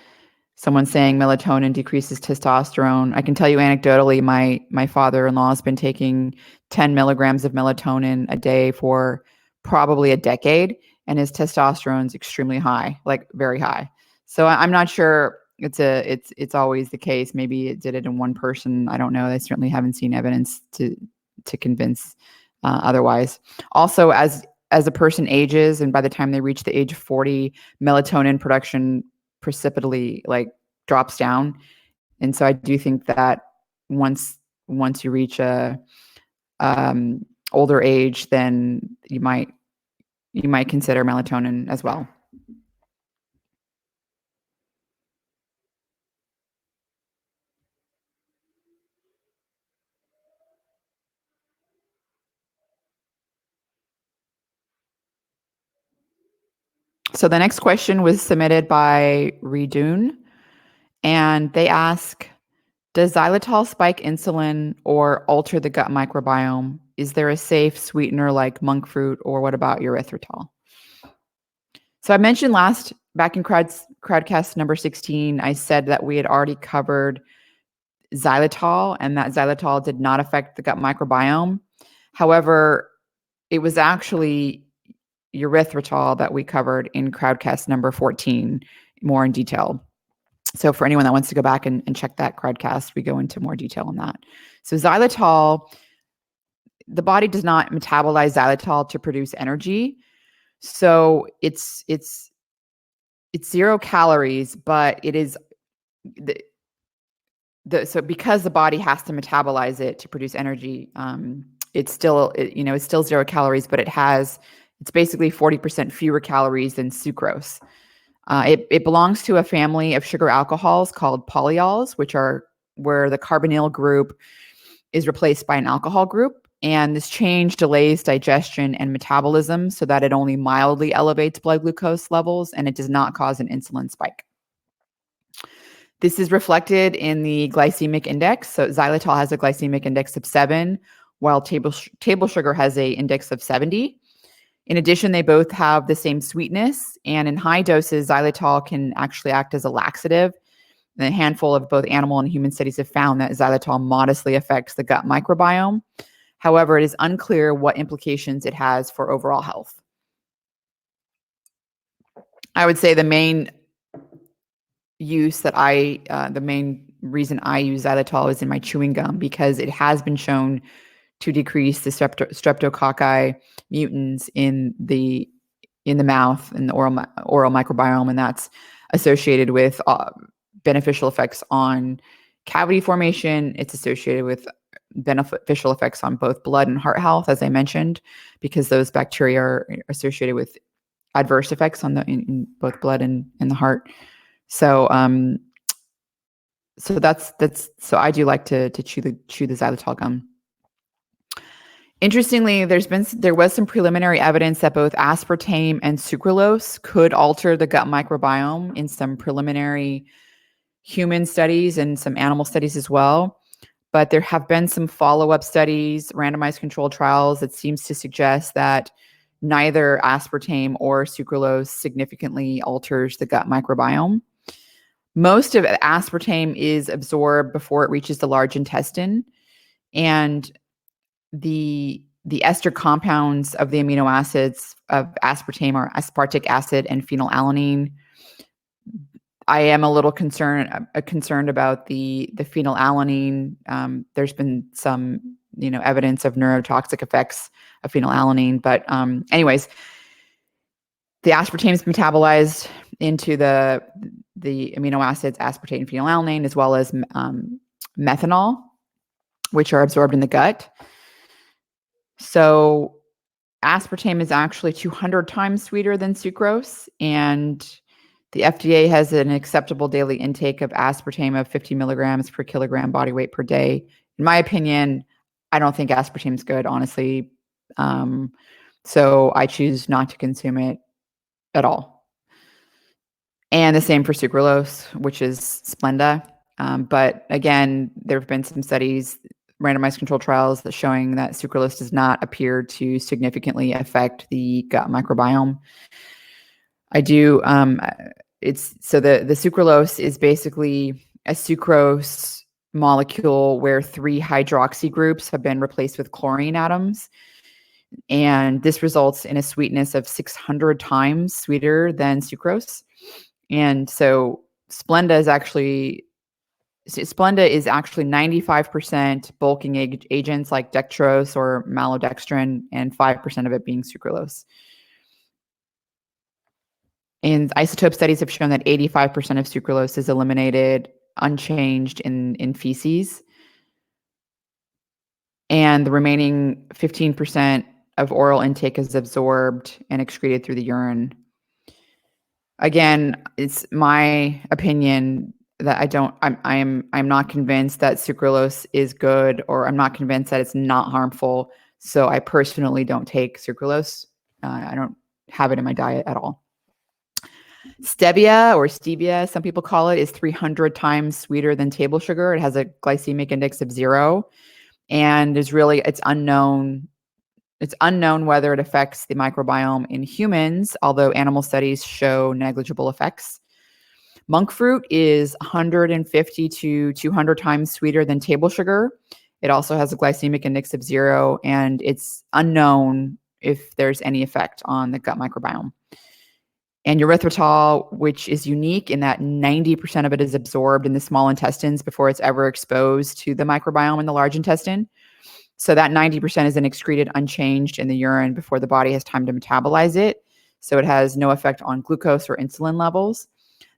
S1: Someone saying melatonin decreases testosterone. I can tell you anecdotally, my father-in-law has been taking 10 milligrams of melatonin a day for probably a decade, and his testosterone is extremely high, like very high. So I'm not sure it's always the case. Maybe it did it in one person. I don't know. I certainly haven't seen evidence to convince otherwise. Also, as a person ages, and by the time they reach the age of 40, melatonin production precipitously drops down. And so I do think that once you reach a older age, then you might consider melatonin as well. So the next question was submitted by Redoon, and they ask, does xylitol spike insulin or alter the gut microbiome? Is there a safe sweetener like monk fruit, or what about erythritol? So I mentioned back in Crowdcast number 16, I said that we had already covered xylitol and that xylitol did not affect the gut microbiome. However, it was actually erythritol that we covered in Crowdcast number 14 more in detail. So for anyone that wants to go back and check that Crowdcast, we go into more detail on that. So xylitol, the body does not metabolize xylitol to produce energy. So it's 0 calories, but it is so because the body has to metabolize it to produce energy, it's still 0 calories, but it's basically 40% fewer calories than sucrose. It belongs to a family of sugar alcohols called polyols, which are where the carbonyl group is replaced by an alcohol group. And this change delays digestion and metabolism so that it only mildly elevates blood glucose levels, and it does not cause an insulin spike. This is reflected in the glycemic index. So xylitol has a glycemic index of 7, while table sugar has an index of 70. In addition, they both have the same sweetness, and in high doses, xylitol can actually act as a laxative. And a handful of both animal and human studies have found that xylitol modestly affects the gut microbiome. However, it is unclear what implications it has for overall health. I would say the main reason I use xylitol is in my chewing gum, because it has been shown to decrease the streptococci mutants in the mouth and the oral microbiome, and that's associated with beneficial effects on cavity formation. It's associated with beneficial effects on both blood and heart health, as I mentioned, because those bacteria are associated with adverse effects on in both blood and the heart. So so I do like to chew the xylitol gum. Interestingly, there was some preliminary evidence that both aspartame and sucralose could alter the gut microbiome in some preliminary human studies and some animal studies as well. But there have been some follow-up studies, randomized controlled trials, that seems to suggest that neither aspartame or sucralose significantly alters the gut microbiome. Most of aspartame is absorbed before it reaches the large intestine, and the ester compounds of the amino acids of aspartame are aspartic acid and phenylalanine. I am a little concerned about the phenylalanine. There's been some evidence of neurotoxic effects of phenylalanine, but anyways, the aspartame is metabolized into the amino acids aspartate and phenylalanine, as well as methanol, which are absorbed in the gut. So aspartame is actually 200 times sweeter than sucrose, and the FDA has an acceptable daily intake of aspartame of 50 milligrams per kilogram body weight per day. In my opinion, I don't think aspartame is good, honestly. So I choose not to consume it at all. And the same for sucralose, which is Splenda. But again, there have been some studies, randomized controlled trials, that showing that sucralose does not appear to significantly affect the gut microbiome. The sucralose is basically a sucrose molecule where 3 hydroxy groups have been replaced with chlorine atoms. And this results in a sweetness of 600 times sweeter than sucrose. And so Splenda is actually 95% bulking agents like dextrose or maltodextrin, and 5% of it being sucralose. And isotope studies have shown that 85% of sucralose is eliminated unchanged in feces. And the remaining 15% of oral intake is absorbed and excreted through the urine. Again, it's my opinion that I'm not convinced that sucralose is good, or I'm not convinced that it's not harmful. So I personally don't take sucralose. I don't have it in my diet at all. Stevia, or stevia, some people call it, is 300 times sweeter than table sugar. It has a glycemic index of 0, and it's unknown. It's unknown whether it affects the microbiome in humans, although animal studies show negligible effects. Monk fruit is 150 to 200 times sweeter than table sugar. It also has a glycemic index of 0, and it's unknown if there's any effect on the gut microbiome. And erythritol, which is unique in that 90% of it is absorbed in the small intestines before it's ever exposed to the microbiome in the large intestine. So that 90% is then excreted unchanged in the urine before the body has time to metabolize it. So it has no effect on glucose or insulin levels.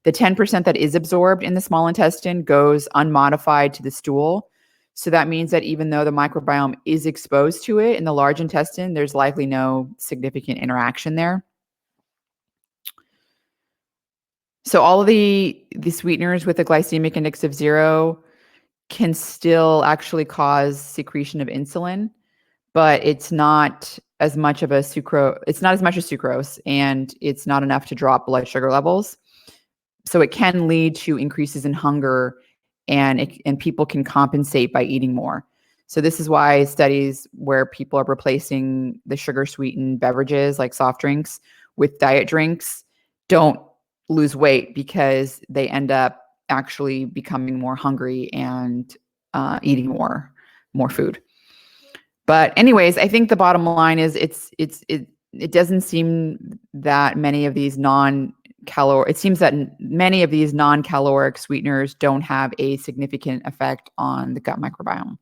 S1: The 10% that is absorbed in the small intestine goes unmodified to the stool. So that means that even though the microbiome is exposed to it in the large intestine, there's likely no significant interaction there. So all of the sweeteners with a glycemic index of 0 can still actually cause secretion of insulin, but it's not as much as sucrose, and it's not enough to drop blood sugar levels. So it can lead to increases in hunger, and people can compensate by eating more. So this is why studies where people are replacing the sugar sweetened beverages like soft drinks with diet drinks don't lose weight, because they end up actually becoming more hungry and eating more food. But anyways, I think the bottom line is it doesn't seem that many of these it seems that many of these non-caloric sweeteners don't have a significant effect on the gut microbiome.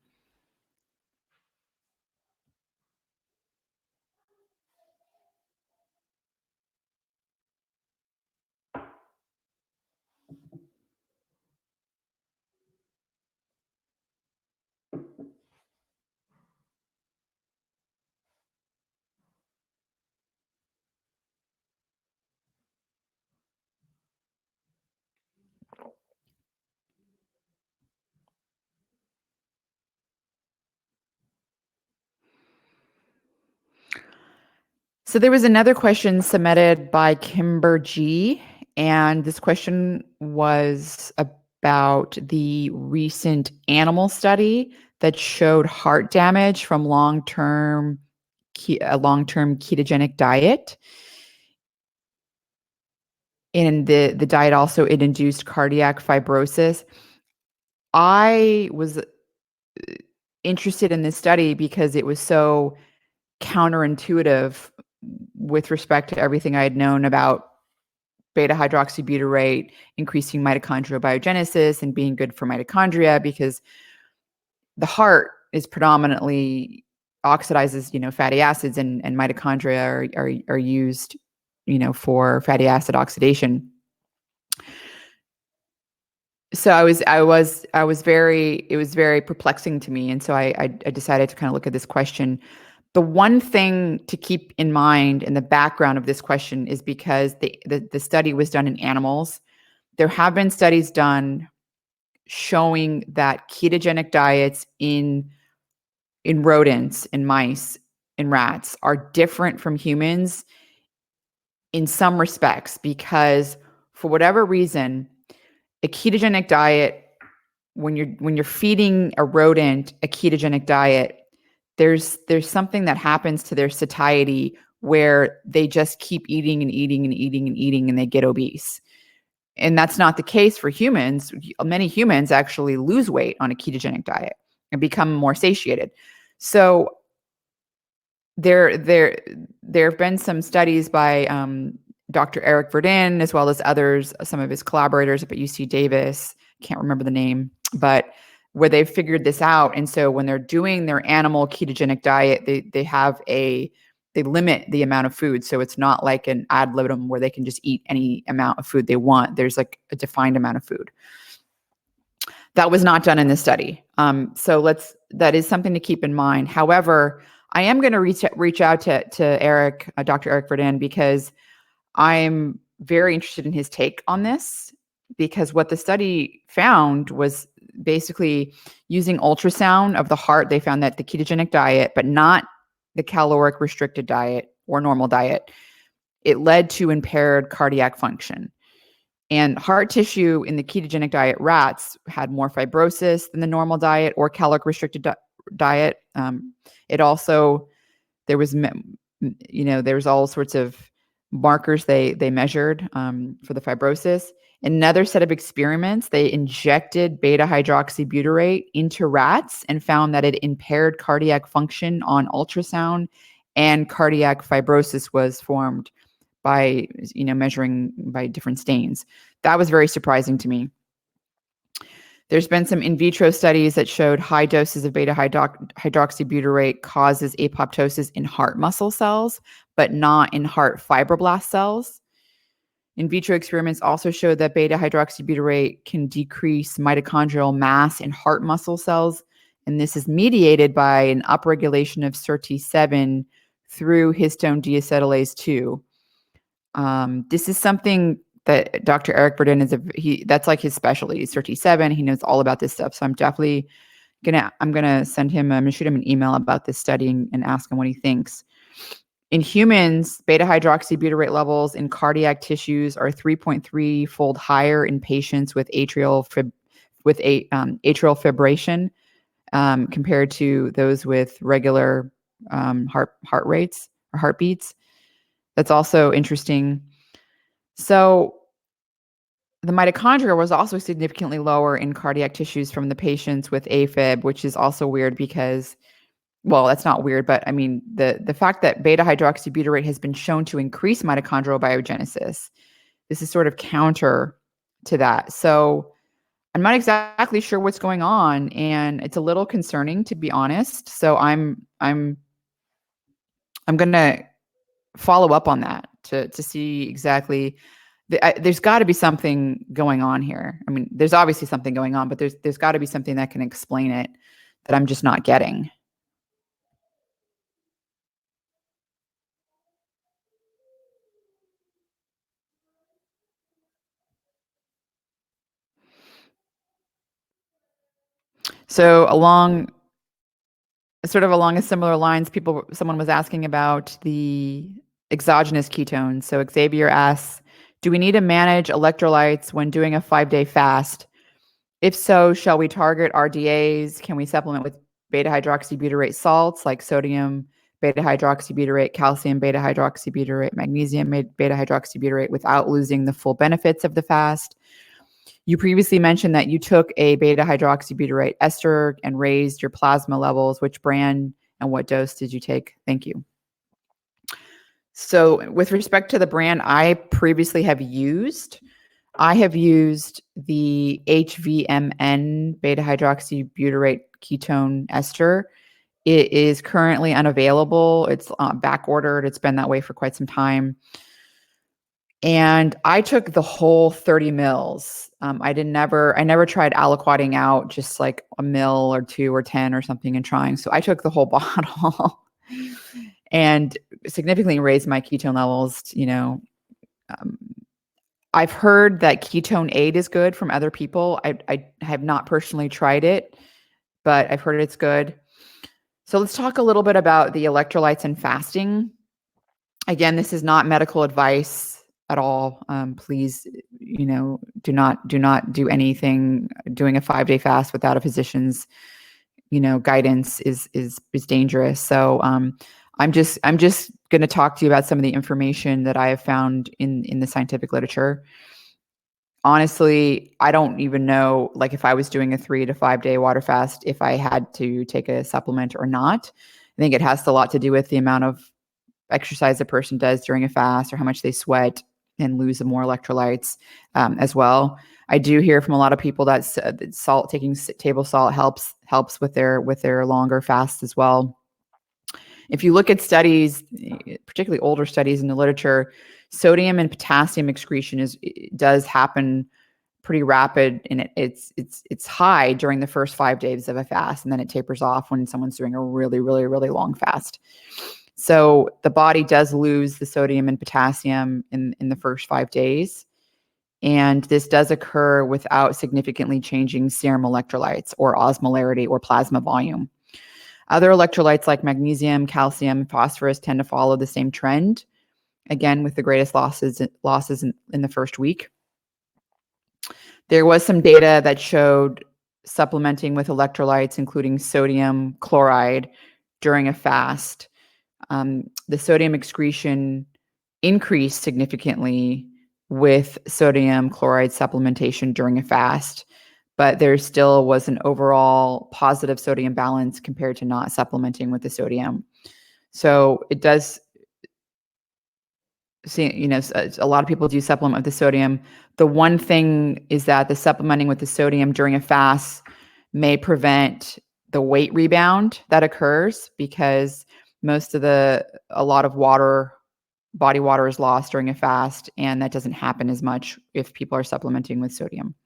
S1: So there was another question submitted by Kimber G, and this question was about the recent animal study that showed heart damage from a long-term ketogenic diet. And the diet also, it induced cardiac fibrosis. I was interested in this study because it was so counterintuitive with respect to everything I had known about beta hydroxybutyrate increasing mitochondrial biogenesis and being good for mitochondria, because the heart is predominantly oxidizes, fatty acids, and mitochondria are used, for fatty acid oxidation. So it was very perplexing to me. And so I decided to kind of look at this question. The one thing to keep in mind in the background of this question is because the study was done in animals. There have been studies done showing that ketogenic diets in rodents, in mice, in rats are different from humans in some respects, because for whatever reason, a ketogenic diet, when you're feeding a rodent a ketogenic diet, there's something that happens to their satiety where they just keep eating and eating and eating and eating, and they get obese. And that's not the case for humans. Many humans actually lose weight on a ketogenic diet and become more satiated. So there have been some studies by Dr. Eric Verdin, as well as others, some of his collaborators up at UC Davis, can't remember the name, but where they've figured this out. And so when they're doing their animal ketogenic diet, they limit the amount of food. So it's not like an ad libitum where they can just eat any amount of food they want. There's like a defined amount of food. That was not done in this study. That is something to keep in mind. However, I am going to reach out to Eric, Dr. Eric Verdin, because I'm very interested in his take on this, because what the study found was basically using ultrasound of the heart. They found that the ketogenic diet, but not the caloric restricted diet or normal diet, it led to impaired cardiac function. And heart tissue in the ketogenic diet rats had more fibrosis than the normal diet or caloric restricted diet. It also, there was all sorts of markers they measured for the fibrosis. In another set of experiments, they injected beta hydroxybutyrate into rats and found that it impaired cardiac function on ultrasound, and cardiac fibrosis was formed by measuring by different stains. That was very surprising to me. There's been some in vitro studies that showed high doses of beta hydroxybutyrate causes apoptosis in heart muscle cells, but not in heart fibroblast cells. In vitro experiments also showed that beta hydroxybutyrate can decrease mitochondrial mass in heart muscle cells, and this is mediated by an upregulation of SIRT7 through histone deacetylase 2. This is something that Dr. Eric Verdin that's like his specialty, SIRT7. He knows all about this stuff. So I'm definitely I'm gonna shoot him an email about this study and ask him what he thinks. In humans, beta hydroxybutyrate levels in cardiac tissues are 3.3-fold higher in patients with atrial fibrillation compared to those with regular heart rates or heartbeats. That's also interesting. So the mitochondria was also significantly lower in cardiac tissues from the patients with AFib, which is also weird because, well, that's not weird, but I mean, the fact that beta hydroxybutyrate has been shown to increase mitochondrial biogenesis, this is sort of counter to that. So I'm not exactly sure what's going on, and it's a little concerning, to be honest. So I'm going to follow up on that to see exactly. There's got to be something going on here. I mean, there's obviously something going on, but there's got to be something that can explain it that I'm just not getting. So along a similar lines, someone was asking about the exogenous ketones. So Xavier asks, do we need to manage electrolytes when doing a 5-day fast? If so, shall we target RDAs? Can we supplement with beta hydroxybutyrate salts like sodium beta hydroxybutyrate, calcium beta hydroxybutyrate, magnesium beta hydroxybutyrate without losing the full benefits of the fast? You previously mentioned that you took a beta hydroxybutyrate ester and raised your plasma levels. Which brand and what dose did you take? Thank you. So with respect to the brand I previously have used, I have used the HVMN beta hydroxybutyrate ketone ester. It is currently unavailable. It's back ordered. It's been that way for quite some time. And I took the whole 30 mils. I never tried aliquoting out just like a mil or 2 or 10 or something and trying. So I took the whole bottle and significantly raised my ketone levels. I've heard that ketone 8 is good from other people. I have not personally tried it, but I've heard it's good. So let's talk a little bit about the electrolytes and fasting. Again, this is not medical advice at all. Please, do not do anything. Doing a 5-day fast without a physician's, guidance is dangerous. So I'm just going to talk to you about some of the information that I have found in the scientific literature. Honestly, I don't even know, like, if I was doing a 3 to 5 day water fast, if I had to take a supplement or not. I think it has a lot to do with the amount of exercise a person does during a fast or how much they sweat and lose more electrolytes as well. I do hear from a lot of people that taking table salt helps with their longer fasts as well. If you look at studies, particularly older studies in the literature, sodium and potassium excretion does happen pretty rapid, and it's high during the first 5 days of a fast, and then it tapers off when someone's doing a really, really, really long fast. So the body does lose the sodium and potassium in the first 5 days. And this does occur without significantly changing serum electrolytes or osmolarity or plasma volume. Other electrolytes like magnesium, calcium, and phosphorus tend to follow the same trend, again, with the greatest losses in the first week. There was some data that showed supplementing with electrolytes, including sodium chloride, during a fast. The sodium excretion increased significantly with sodium chloride supplementation during a fast, but there still was an overall positive sodium balance compared to not supplementing with the sodium. So it does see, a lot of people do supplement with the sodium. The one thing is that the supplementing with the sodium during a fast may prevent the weight rebound that occurs because a lot of body water is lost during a fast, and that doesn't happen as much if people are supplementing with sodium.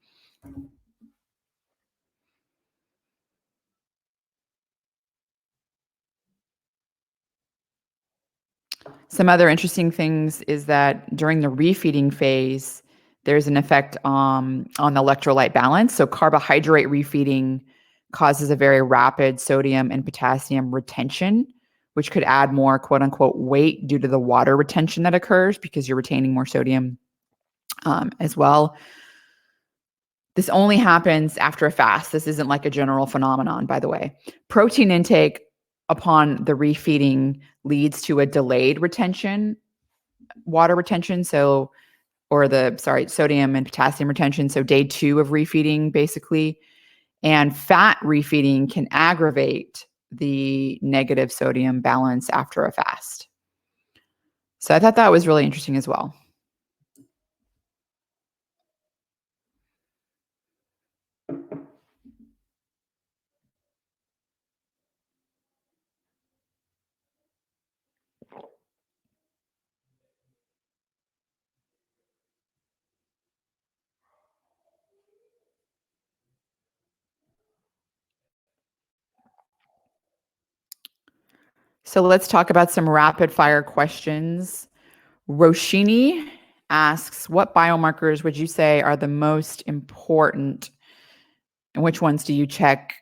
S1: Some other interesting things is that during the refeeding phase, there's an effect on the electrolyte balance. So carbohydrate refeeding causes a very rapid sodium and potassium retention, which could add more quote unquote weight due to the water retention that occurs because you're retaining more sodium as well. This only happens after a fast. This isn't like a general phenomenon, by the way. Protein intake upon the refeeding leads to a delayed retention, water retention. Sodium and potassium retention. So day 2 of refeeding, basically. And fat refeeding can aggravate the negative sodium balance after a fast. So I thought that was really interesting as well. So let's talk about some rapid fire questions. Roshini asks, what biomarkers would you say are the most important, and which ones do you check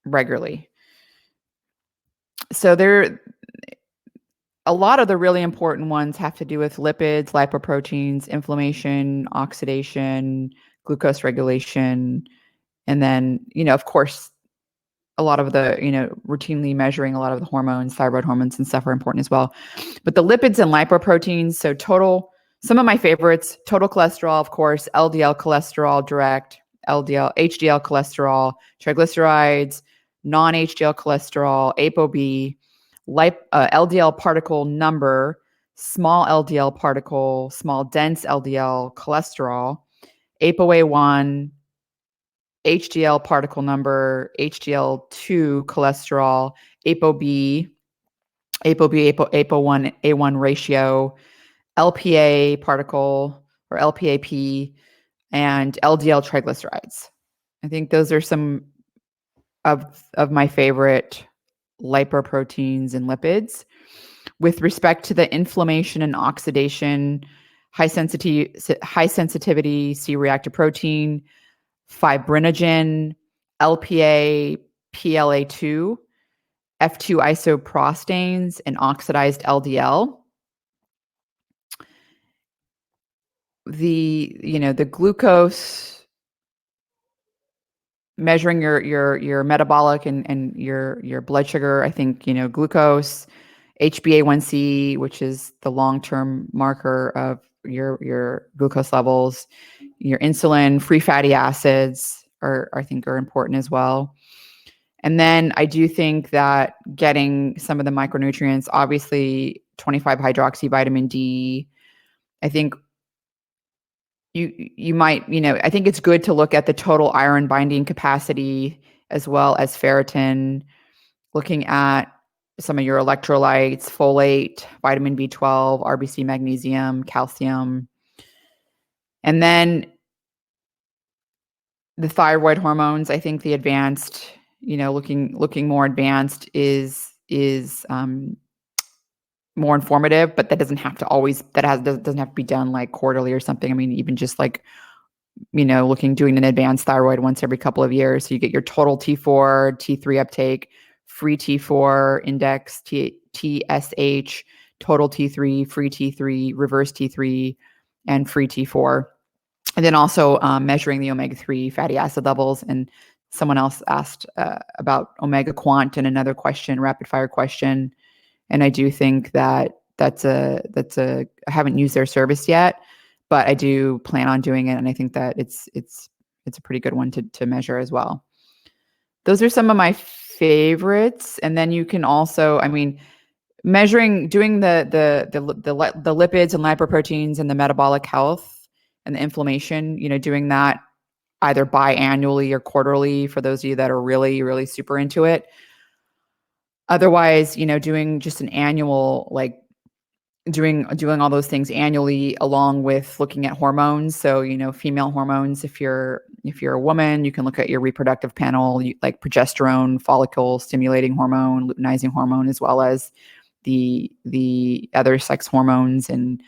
S1: regularly? So a lot of the really important ones have to do with lipids, lipoproteins, inflammation, oxidation, glucose regulation, and then, of course, a lot of the, routinely measuring a lot of the hormones, thyroid hormones and stuff are important as well. But the lipids and lipoproteins, so some of my favorites, total cholesterol, of course, LDL cholesterol direct, HDL cholesterol, triglycerides, non-HDL cholesterol, ApoB, LDL particle number, small LDL particle, small dense LDL cholesterol, ApoA1, HDL particle number, HDL2 cholesterol, ApoB, ApoA1 A1 ratio, LPA particle or LPAP, and LDL triglycerides. I think those are some of my favorite lipoproteins and lipids. With respect to the inflammation and oxidation, high sensitivity C-reactive protein, fibrinogen, LPA, PLA2, F2 isoprostanes, and oxidized LDL. The glucose, measuring your metabolic and your blood sugar, I think, glucose, HbA1c, which is the long-term marker of your glucose levels, your insulin, free fatty acids I think are important as well. And then I do think that getting some of the micronutrients, obviously 25 hydroxy vitamin D, I think you might, I think it's good to look at the total iron binding capacity as well as ferritin, looking at some of your electrolytes, folate, vitamin B12, RBC, magnesium, calcium. And then the thyroid hormones, I think the advanced, looking more advanced is more informative, but that doesn't have to doesn't have to be done like quarterly or something. I mean, even just like, doing an advanced thyroid once every couple of years. So you get your total T4, T3 uptake, free T4 index, TSH, total T3, free T3, reverse T3, and free T4. And then also measuring the omega-3 fatty acid levels. And someone else asked about omega quant in another question, rapid fire question. And I do think that I haven't used their service yet, but I do plan on doing it. And I think that it's a pretty good one to measure as well. Those are some of my favorites. And then you can also, doing the lipids and lipoproteins and the metabolic health and the inflammation, doing that either biannually or quarterly for those of you that are really, really super into it. Otherwise, doing just an annual, like doing all those things annually, along with looking at hormones. So, female hormones, if you're a woman, you can look at your reproductive panel, like progesterone, follicle stimulating hormone, luteinizing hormone, as well as the other sex hormones and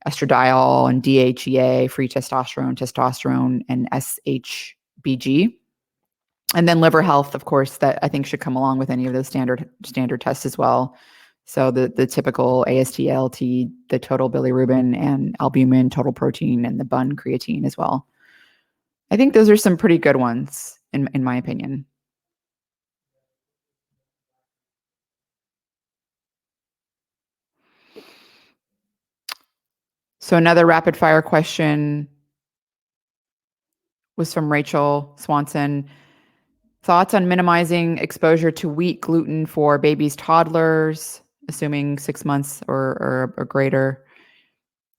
S1: estradiol and DHEA, free testosterone, and SHBG. And then liver health, of course, that I think should come along with any of those standard tests as well. So the typical AST, ALT, the total bilirubin and albumin, total protein, and the bun creatine as well. I think those are some pretty good ones in my opinion. So another rapid fire question was from Rachel Swanson. Thoughts on minimizing exposure to wheat gluten for babies, toddlers, assuming 6 months or greater,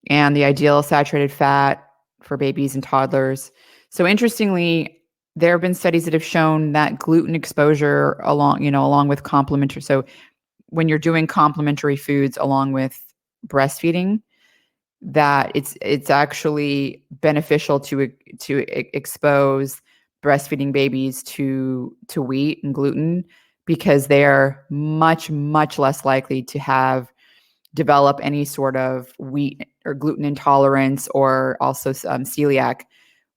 S1: and the ideal saturated fat for babies and toddlers. So interestingly, there have been studies that have shown that gluten exposure along with complementary. So when you're doing complementary foods along with breastfeeding, that it's actually beneficial to expose breastfeeding babies to wheat and gluten because they're much less likely to develop any sort of wheat or gluten intolerance or also celiac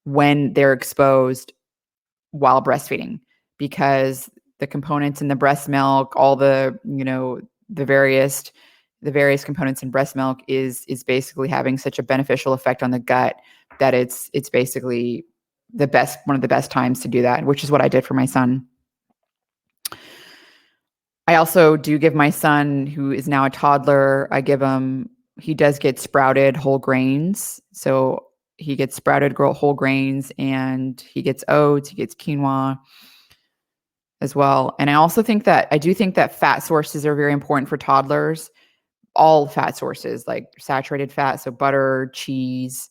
S1: when they're exposed while breastfeeding, because the components in the breast milk, all the the various components in breast milk is basically having such a beneficial effect on the gut that it's basically one of the best times to do that, which is what I did for my son. I also do give my son, who is now a toddler, he does get sprouted whole grains. So he gets sprouted whole grains and he gets oats, he gets quinoa as well. And I do think that fat sources are very important for toddlers. All fat sources like saturated fat, so butter, cheese,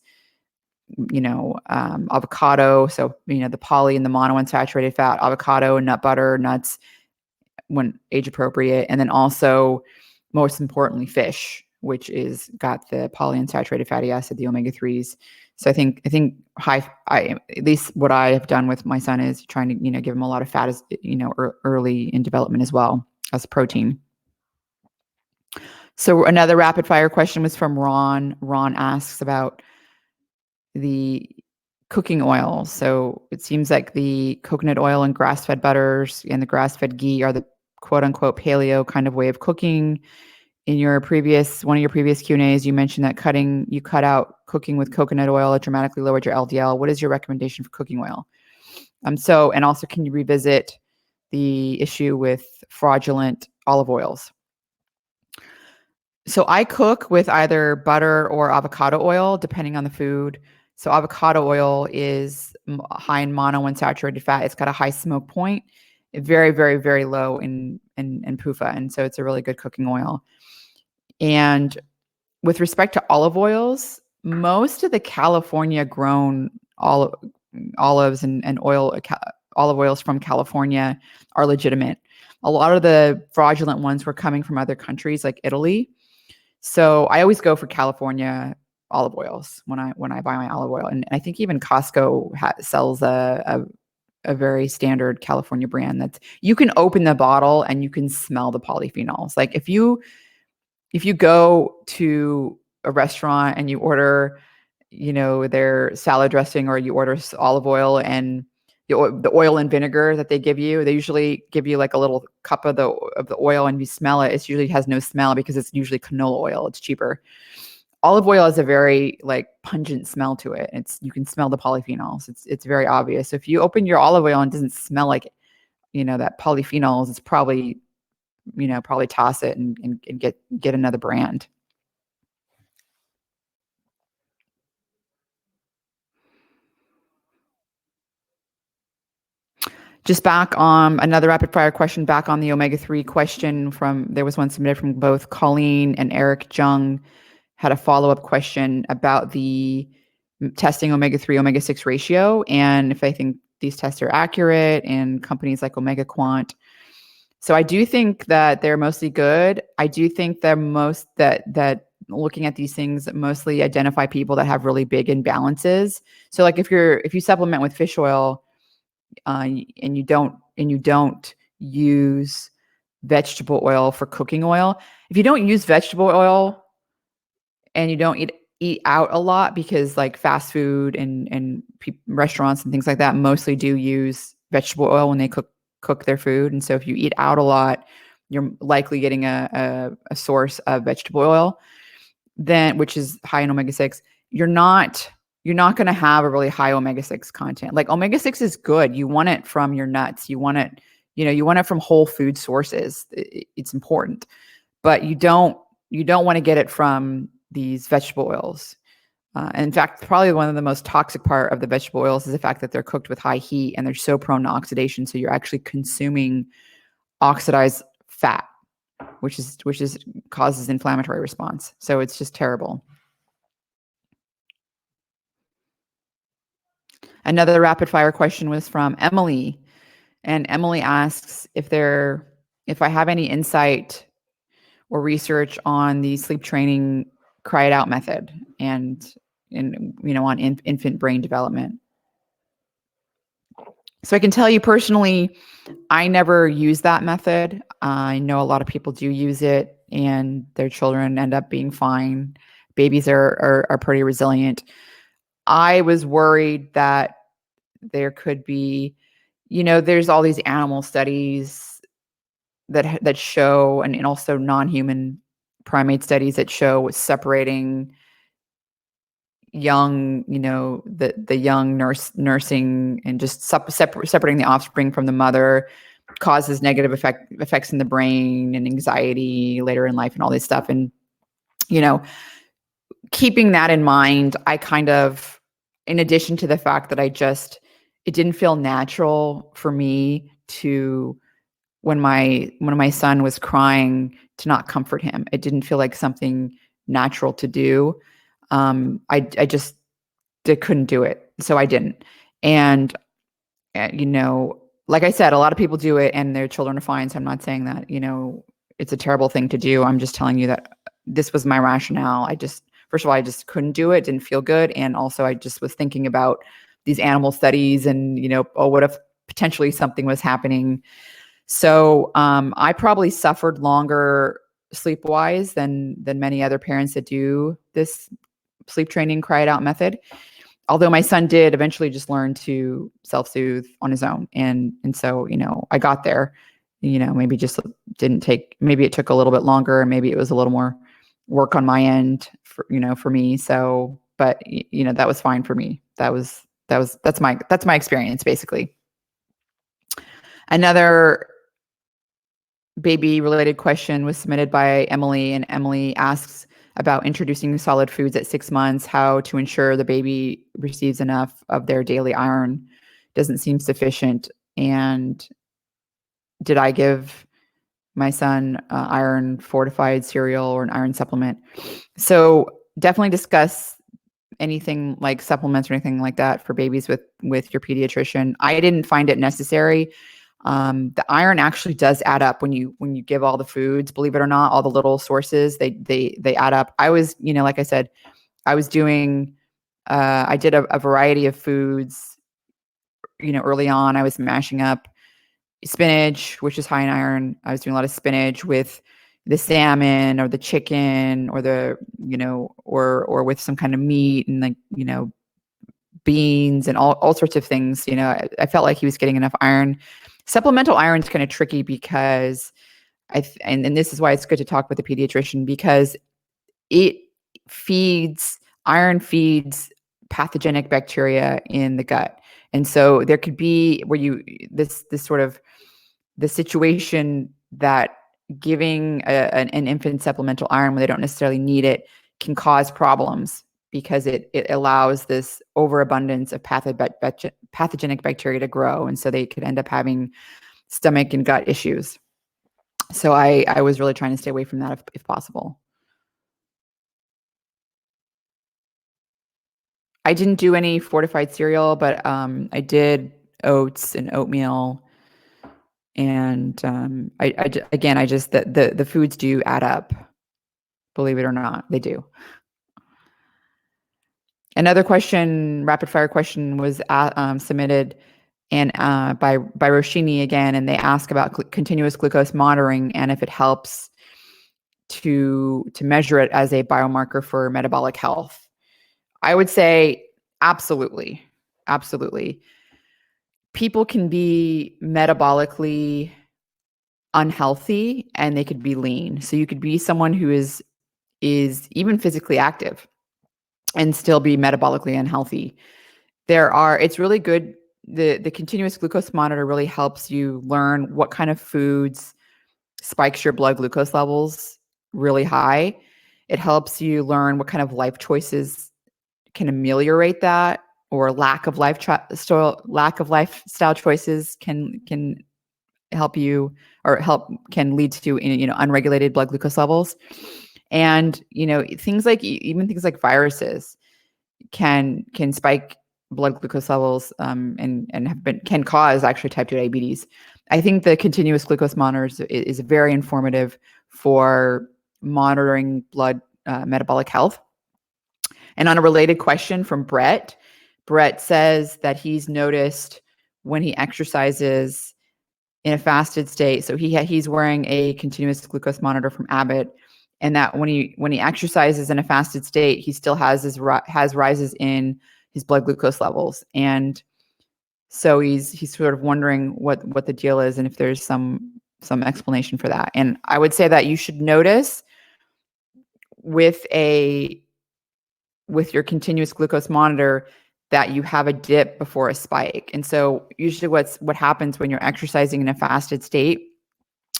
S1: avocado. So, the poly and the monounsaturated fat, avocado, nut butter, nuts when age appropriate. And then also, most importantly, fish, which is got the polyunsaturated fatty acid, the omega-3s. So I think at least what I have done with my son is trying to, give him a lot of fat as, early in development as well as protein. So another rapid fire question was from Ron. Ron asks about the cooking oil. So it seems like the coconut oil and grass-fed butters and the grass-fed ghee are the quote unquote paleo kind of way of cooking. In one of your previous Q&As, you mentioned that you cut out cooking with coconut oil. It dramatically lowered your LDL. What is your recommendation for cooking oil? And also, can you revisit the issue with fraudulent olive oils? So I cook with either butter or avocado oil, depending on the food. So avocado oil is high in monounsaturated fat. It's got a high smoke point, very, very, very low in PUFA. And so it's a really good cooking oil. And with respect to olive oils, most of the California grown olives and olive oils from California are legitimate. A lot of the fraudulent ones were coming from other countries like Italy. So I always go for California olive oils when I buy my olive oil. And I think even Costco sells a very standard California brand that you can open the bottle and you can smell the polyphenols. Like if you go to a restaurant and you order, their salad dressing, or you order olive oil and the oil and vinegar that they usually give you like a little cup of the oil, and you smell it. It usually has no smell because it's usually canola oil. It's cheaper. Olive oil has a very like pungent smell to it. You can smell the polyphenols. It's very obvious. So if you open your olive oil and it doesn't smell like, that polyphenols, it's probably toss it and get another brand. Just back on another rapid fire question, back on the omega-3 question there was one submitted from both Colleen and Eric Jung, had a follow-up question about the testing omega-3, omega-6 ratio, and if I think these tests are accurate, and companies like Omega Quant. So I do think that they're mostly good. I do think that that looking at these things mostly identify people that have really big imbalances. So like if you supplement with fish oil, and you don't use vegetable oil for cooking oil. If you don't use vegetable oil and you don't eat out a lot, because like fast food and restaurants and things like that mostly do use vegetable oil when they cook their food. And so if you eat out a lot, you're likely getting a source of vegetable oil, then which is high in omega-6. You're not going to have a really high omega-6 content. Like omega-6 is good. You want it from your nuts. You want it, you want it from whole food sources. It's important, but you don't want to get it from these vegetable oils. And in fact, probably one of the most toxic part of the vegetable oils is the fact that they're cooked with high heat and they're so prone to oxidation. So you're actually consuming oxidized fat, which causes inflammatory response. So it's just terrible. Another rapid fire question was from Emily, and Emily asks if I have any insight or research on the sleep training cry it out method and on infant brain development. So I can tell you personally, I never use that method. I know a lot of people do use it and their children end up being fine. Babies are pretty resilient. I was worried that there could be, there's all these animal studies that show, and also non-human primate studies that show separating young, the young nursing and just separating the offspring from the mother causes negative effects in the brain and anxiety later in life and all this stuff. And, keeping that in mind, I kind of, in addition to the fact that it didn't feel natural for me to, when my son was crying, to not comfort him. It didn't feel like something natural to do. I just couldn't do it. So I didn't. And, like I said, a lot of people do it and their children are fine. So I'm not saying that, it's a terrible thing to do. I'm just telling you that this was my rationale. First of all, I just couldn't do it. Didn't feel good. And also I just was thinking about these animal studies and, what if potentially something was happening. So I probably suffered longer sleep-wise than many other parents that do this sleep training cry it out method. Although my son did eventually just learn to self-soothe on his own. And so, I got there, maybe just maybe it took a little bit longer and maybe it was a little more work on my end for me. So, but that was fine for me. That's my experience basically. Another baby related question was submitted by Emily, and Emily asks about introducing solid foods at 6 months, how to ensure the baby receives enough of their daily iron. Doesn't seem sufficient. And did I give my son iron fortified cereal or an iron supplement? So definitely discuss anything like supplements or anything like that for babies with your pediatrician. I didn't find it necessary. The iron actually does add up when you give all the foods, believe it or not, all the little sources, they add up. I was, like I said, I was doing, I did a variety of foods, early on. I was mashing up spinach, which is high in iron. I was doing a lot of spinach with the salmon or the chicken or or with some kind of meat and beans and all sorts of things. I felt like he was getting enough iron. Supplemental iron is kind of tricky because and this is why it's good to talk with a pediatrician, because iron feeds pathogenic bacteria in the gut. And so there could be where this sort of the situation that giving an infant supplemental iron when they don't necessarily need it can cause problems, because it allows this overabundance of pathogenic bacteria to grow. And so they could end up having stomach and gut issues. So I was really trying to stay away from that if possible. I didn't do any fortified cereal, but I did oats and oatmeal. And the foods do add up. Believe it or not, they do. Another question, rapid fire question, was submitted and by Roshini again, and they ask about continuous glucose monitoring and if it helps to measure it as a biomarker for metabolic health. I would say absolutely. Absolutely. People can be metabolically unhealthy and they could be lean. So you could be someone who is even physically active and still be metabolically unhealthy. It's really good. The continuous glucose monitor really helps you learn what kind of foods spikes your blood glucose levels really high. It helps you learn what kind of life choices can ameliorate that, or lack of lifestyle choices can help you, or can lead to unregulated blood glucose levels. And things like even things like viruses can spike blood glucose levels, and can cause actually type 2 diabetes. I think the continuous glucose monitors is very informative for monitoring blood metabolic health. And on a related question from Brett says that he's noticed when he exercises in a fasted state. So he's wearing a continuous glucose monitor from Abbott, and that when he exercises in a fasted state, he still has rises in his blood glucose levels. And so he's sort of wondering what the deal is and if there's some explanation for that. And I would say that you should notice with your continuous glucose monitor that you have a dip before a spike. And so usually what happens when you're exercising in a fasted state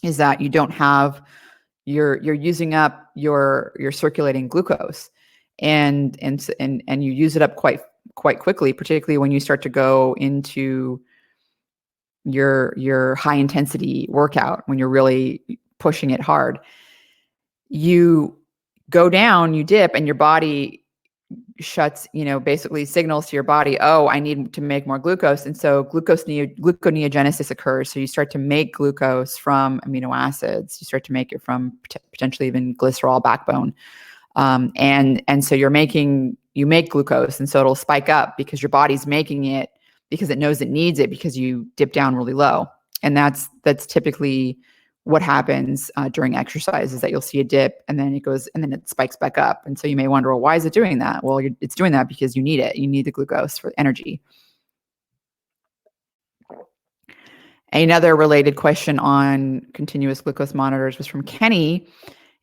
S1: is that you don't have you're using up your circulating glucose, and you use it up quite quickly, particularly when you start to go into your high intensity workout, when you're really pushing it hard. You go down, you dip, and your body shuts, basically signals to your body, oh, I need to make more glucose. And so gluconeogenesis occurs. So you start to make glucose from amino acids. You start to make it from potentially even glycerol backbone. And so you make glucose, and so it'll spike up because your body's making it because it knows it needs it, because you dip down really low. And that's typically what happens during exercise, is that you'll see a dip and then it spikes back up. And so you may wonder, well, why is it doing that? Well, it's doing that because you need it. You need the glucose for energy. Another related question on continuous glucose monitors was from Kenny.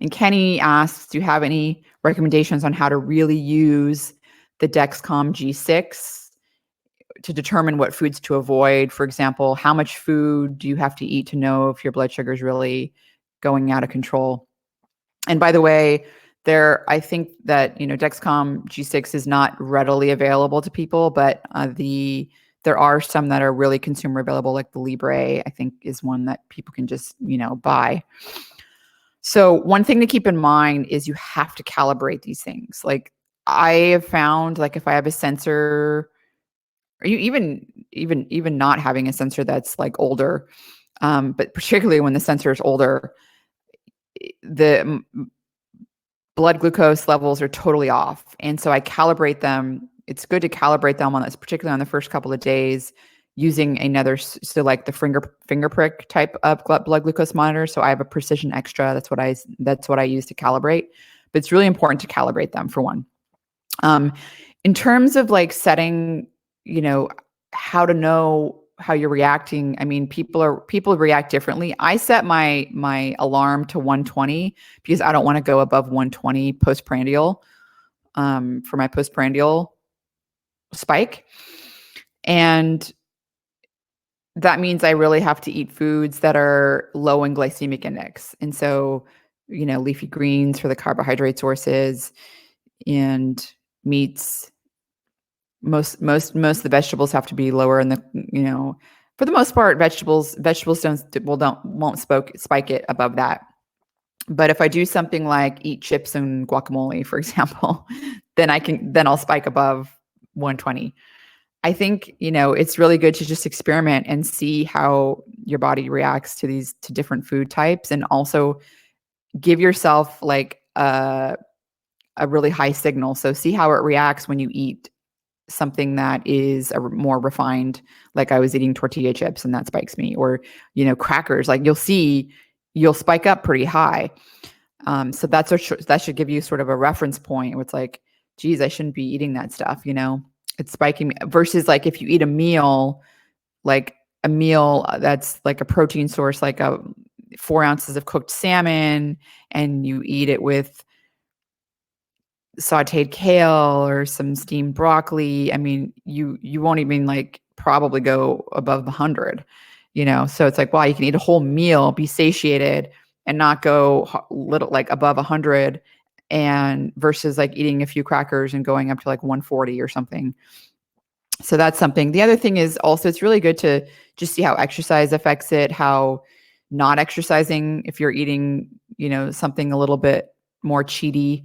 S1: And Kenny asks, do you have any recommendations on how to really use the Dexcom G6 to determine what foods to avoid? For example, how much food do you have to eat to know if your blood sugar is really going out of control? And by the way, I think that Dexcom G6 is not readily available to people, but there are some that are really consumer available, like the Libre, I think, is one that people can just buy. So one thing to keep in mind is you have to calibrate these things. Like, I have found, like, if I have a sensor, or you even not having a sensor that's like older, but particularly when the sensor is older, the blood glucose levels are totally off. And so I calibrate them. It's good to calibrate them on this, particularly on the first couple of days, using so like the finger prick type of blood glucose monitor. So I have a Precision Extra. That's what I use to calibrate. But it's really important to calibrate them, for one. In terms of like setting, how to know how you're reacting. I mean, people react differently. I set my alarm to 120 because I don't want to go above 120 postprandial, for my postprandial spike. And that means I really have to eat foods that are low in glycemic index. And so, leafy greens for the carbohydrate sources, and meats. Most of the vegetables have to be lower in the, for the most part, vegetables won't spike it above that. But if I do something like eat chips and guacamole, for example, then I'll spike above 120. I think, it's really good to just experiment and see how your body reacts to different food types, and also give yourself like a really high signal. So see how it reacts when you eat something that is more refined, like I was eating tortilla chips and that spikes me, or, crackers, like you'll spike up pretty high. So that should give you sort of a reference point where it's like, geez, I shouldn't be eating that stuff. It's spiking me, versus like if you eat a meal that's like a protein source, like 4 ounces of cooked salmon and you eat it with sauteed kale or some steamed broccoli, I mean, you won't even like probably go above 100, So it's like, wow, you can eat a whole meal, be satiated, and not go little like above 100, and versus like eating a few crackers and going up to like 140 or something. So that's something. The other thing is also it's really good to just see how exercise affects it, how not exercising, if you're eating, something a little bit more cheaty,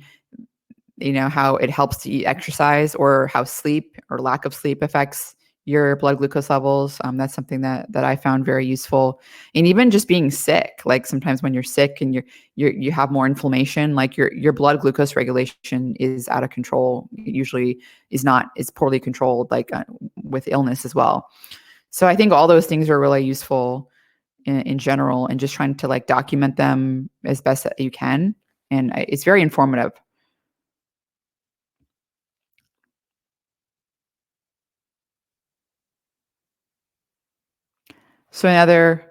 S1: how it helps to eat exercise, or how sleep or lack of sleep affects your blood glucose levels. That's something that I found very useful. And even just being sick, like sometimes when you're sick and you have more inflammation, like your blood glucose regulation is out of control. It usually is poorly controlled, like with illness as well. So I think all those things are really useful in general, and just trying to like document them as best that you can. And it's very informative. So another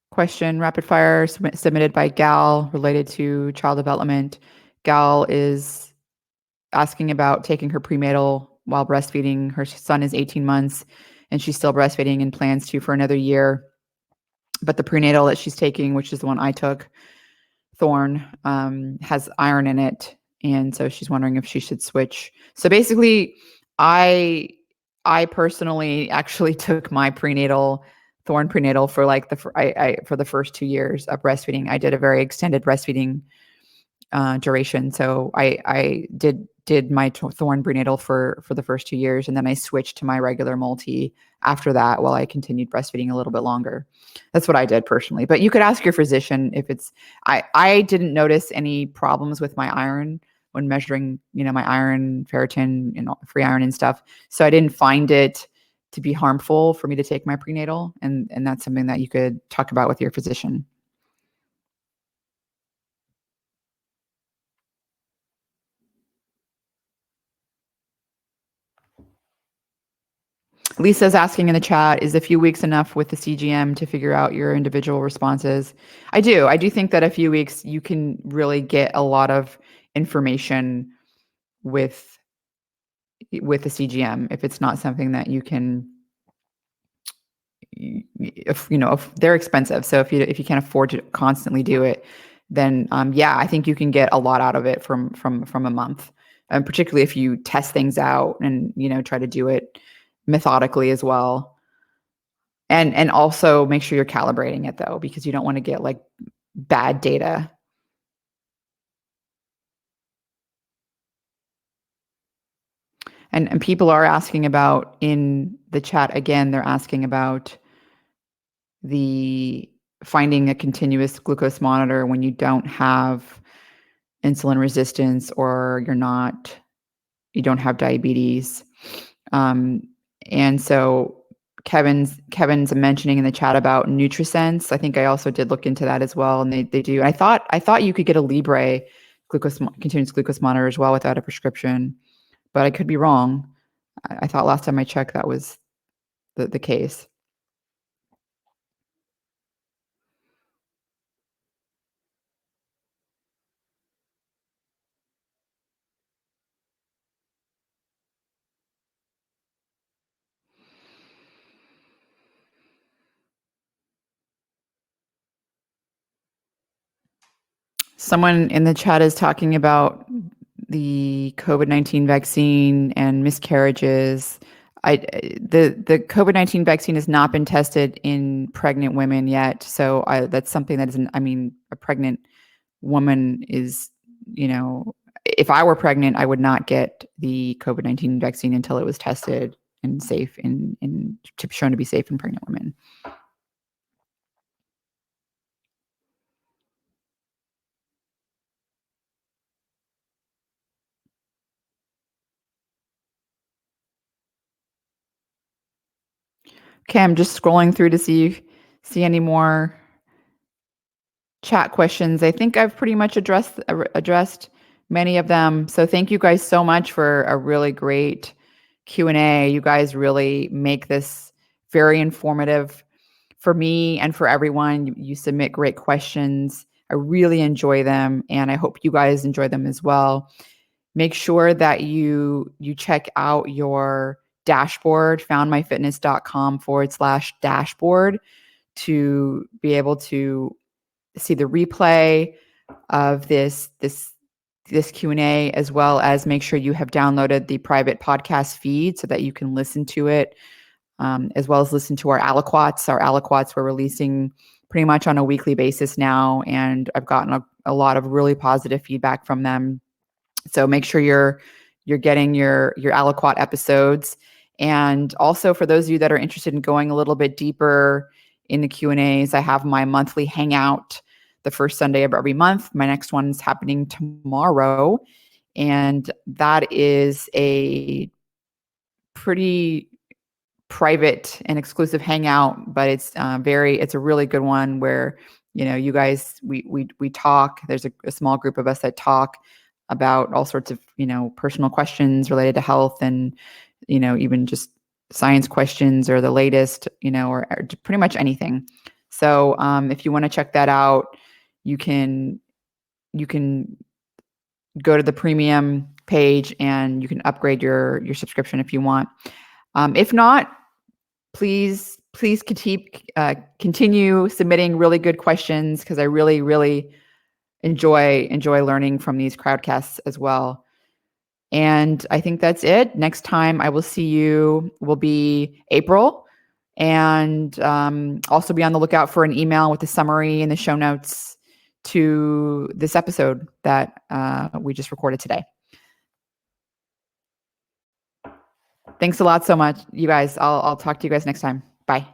S1: question, rapid fire, submitted by Gal, related to child development. Gal is asking about taking her prenatal while breastfeeding. Her son is 18 months and she's still breastfeeding and plans to for another year. But the prenatal that she's taking, which is the one I took, Thorn, has iron in it. And so she's wondering if she should switch. So basically, I personally actually took my Thorn prenatal for like for the first 2 years of breastfeeding. I did a very extended breastfeeding duration. So I did my Thorn prenatal for the first 2 years, and then I switched to my regular multi after that while I continued breastfeeding a little bit longer. That's what I did personally. But you could ask your physician if it's. I didn't notice any problems with my iron when measuring, my iron, ferritin, and free iron and stuff. So I didn't find it to be harmful for me to take my prenatal, and that's something that you could talk about with your physician. Lisa's asking in the chat, is a few weeks enough with the CGM to figure out your individual responses? I do. I do think that a few weeks you can really get a lot of information with the CGM if it's not something that you can, if they're expensive. So if you can't afford to constantly do it, then yeah, I think you can get a lot out of it from a month. Particularly if you test things out and try to do it methodically as well. And also make sure you're calibrating it though, because you don't want to get like bad data. And people are asking about, in the chat again, they're asking about the finding a continuous glucose monitor when you don't have insulin resistance, or you don't have diabetes. And so Kevin's mentioning in the chat about NutriSense. I think I also did look into that as well, and they do. I thought you could get a Libre continuous glucose monitor as well without a prescription, but I could be wrong. I thought last time I checked that was the case. Someone in the chat is talking about the COVID-19 vaccine and miscarriages. The COVID-19 vaccine has not been tested in pregnant women yet. So that's something that isn't, a pregnant woman is, if I were pregnant, I would not get the COVID-19 vaccine until it was tested and safe shown to be safe in pregnant women. Okay, I'm just scrolling through to see any more chat questions. I think I've pretty much addressed many of them. So thank you guys so much for a really great Q&A. You guys really make this very informative for me and for everyone. You submit great questions. I really enjoy them, and I hope you guys enjoy them as well. Make sure that you check out your dashboard, foundmyfitness.com/dashboard, to be able to see the replay of this Q&A, as well as make sure you have downloaded the private podcast feed so that you can listen to it, as well as listen to our aliquots. Our aliquots we're releasing pretty much on a weekly basis now, and I've gotten a lot of really positive feedback from them. So make sure you're getting your aliquot episodes. And also, for those of you that are interested in going a little bit deeper in the Q&As, I have my monthly hangout the first Sunday of every month. My next one's happening tomorrow, and that is a pretty private and exclusive hangout, but it's a really good one where, you guys, we talk. There's a small group of us that talk about all sorts of, personal questions related to health, and, even just science questions, or the latest, or pretty much anything. So if you want to check that out, you can go to the premium page and you can upgrade your subscription if you want. If not, please continue submitting really good questions, because I really, really enjoy learning from these crowdcasts as well. And I think that's it. Next time I will see you will be April, and also be on the lookout for an email with the summary and the show notes to this episode that we just recorded today. Thanks a lot so much, you guys. I'll talk to you guys next time. Bye.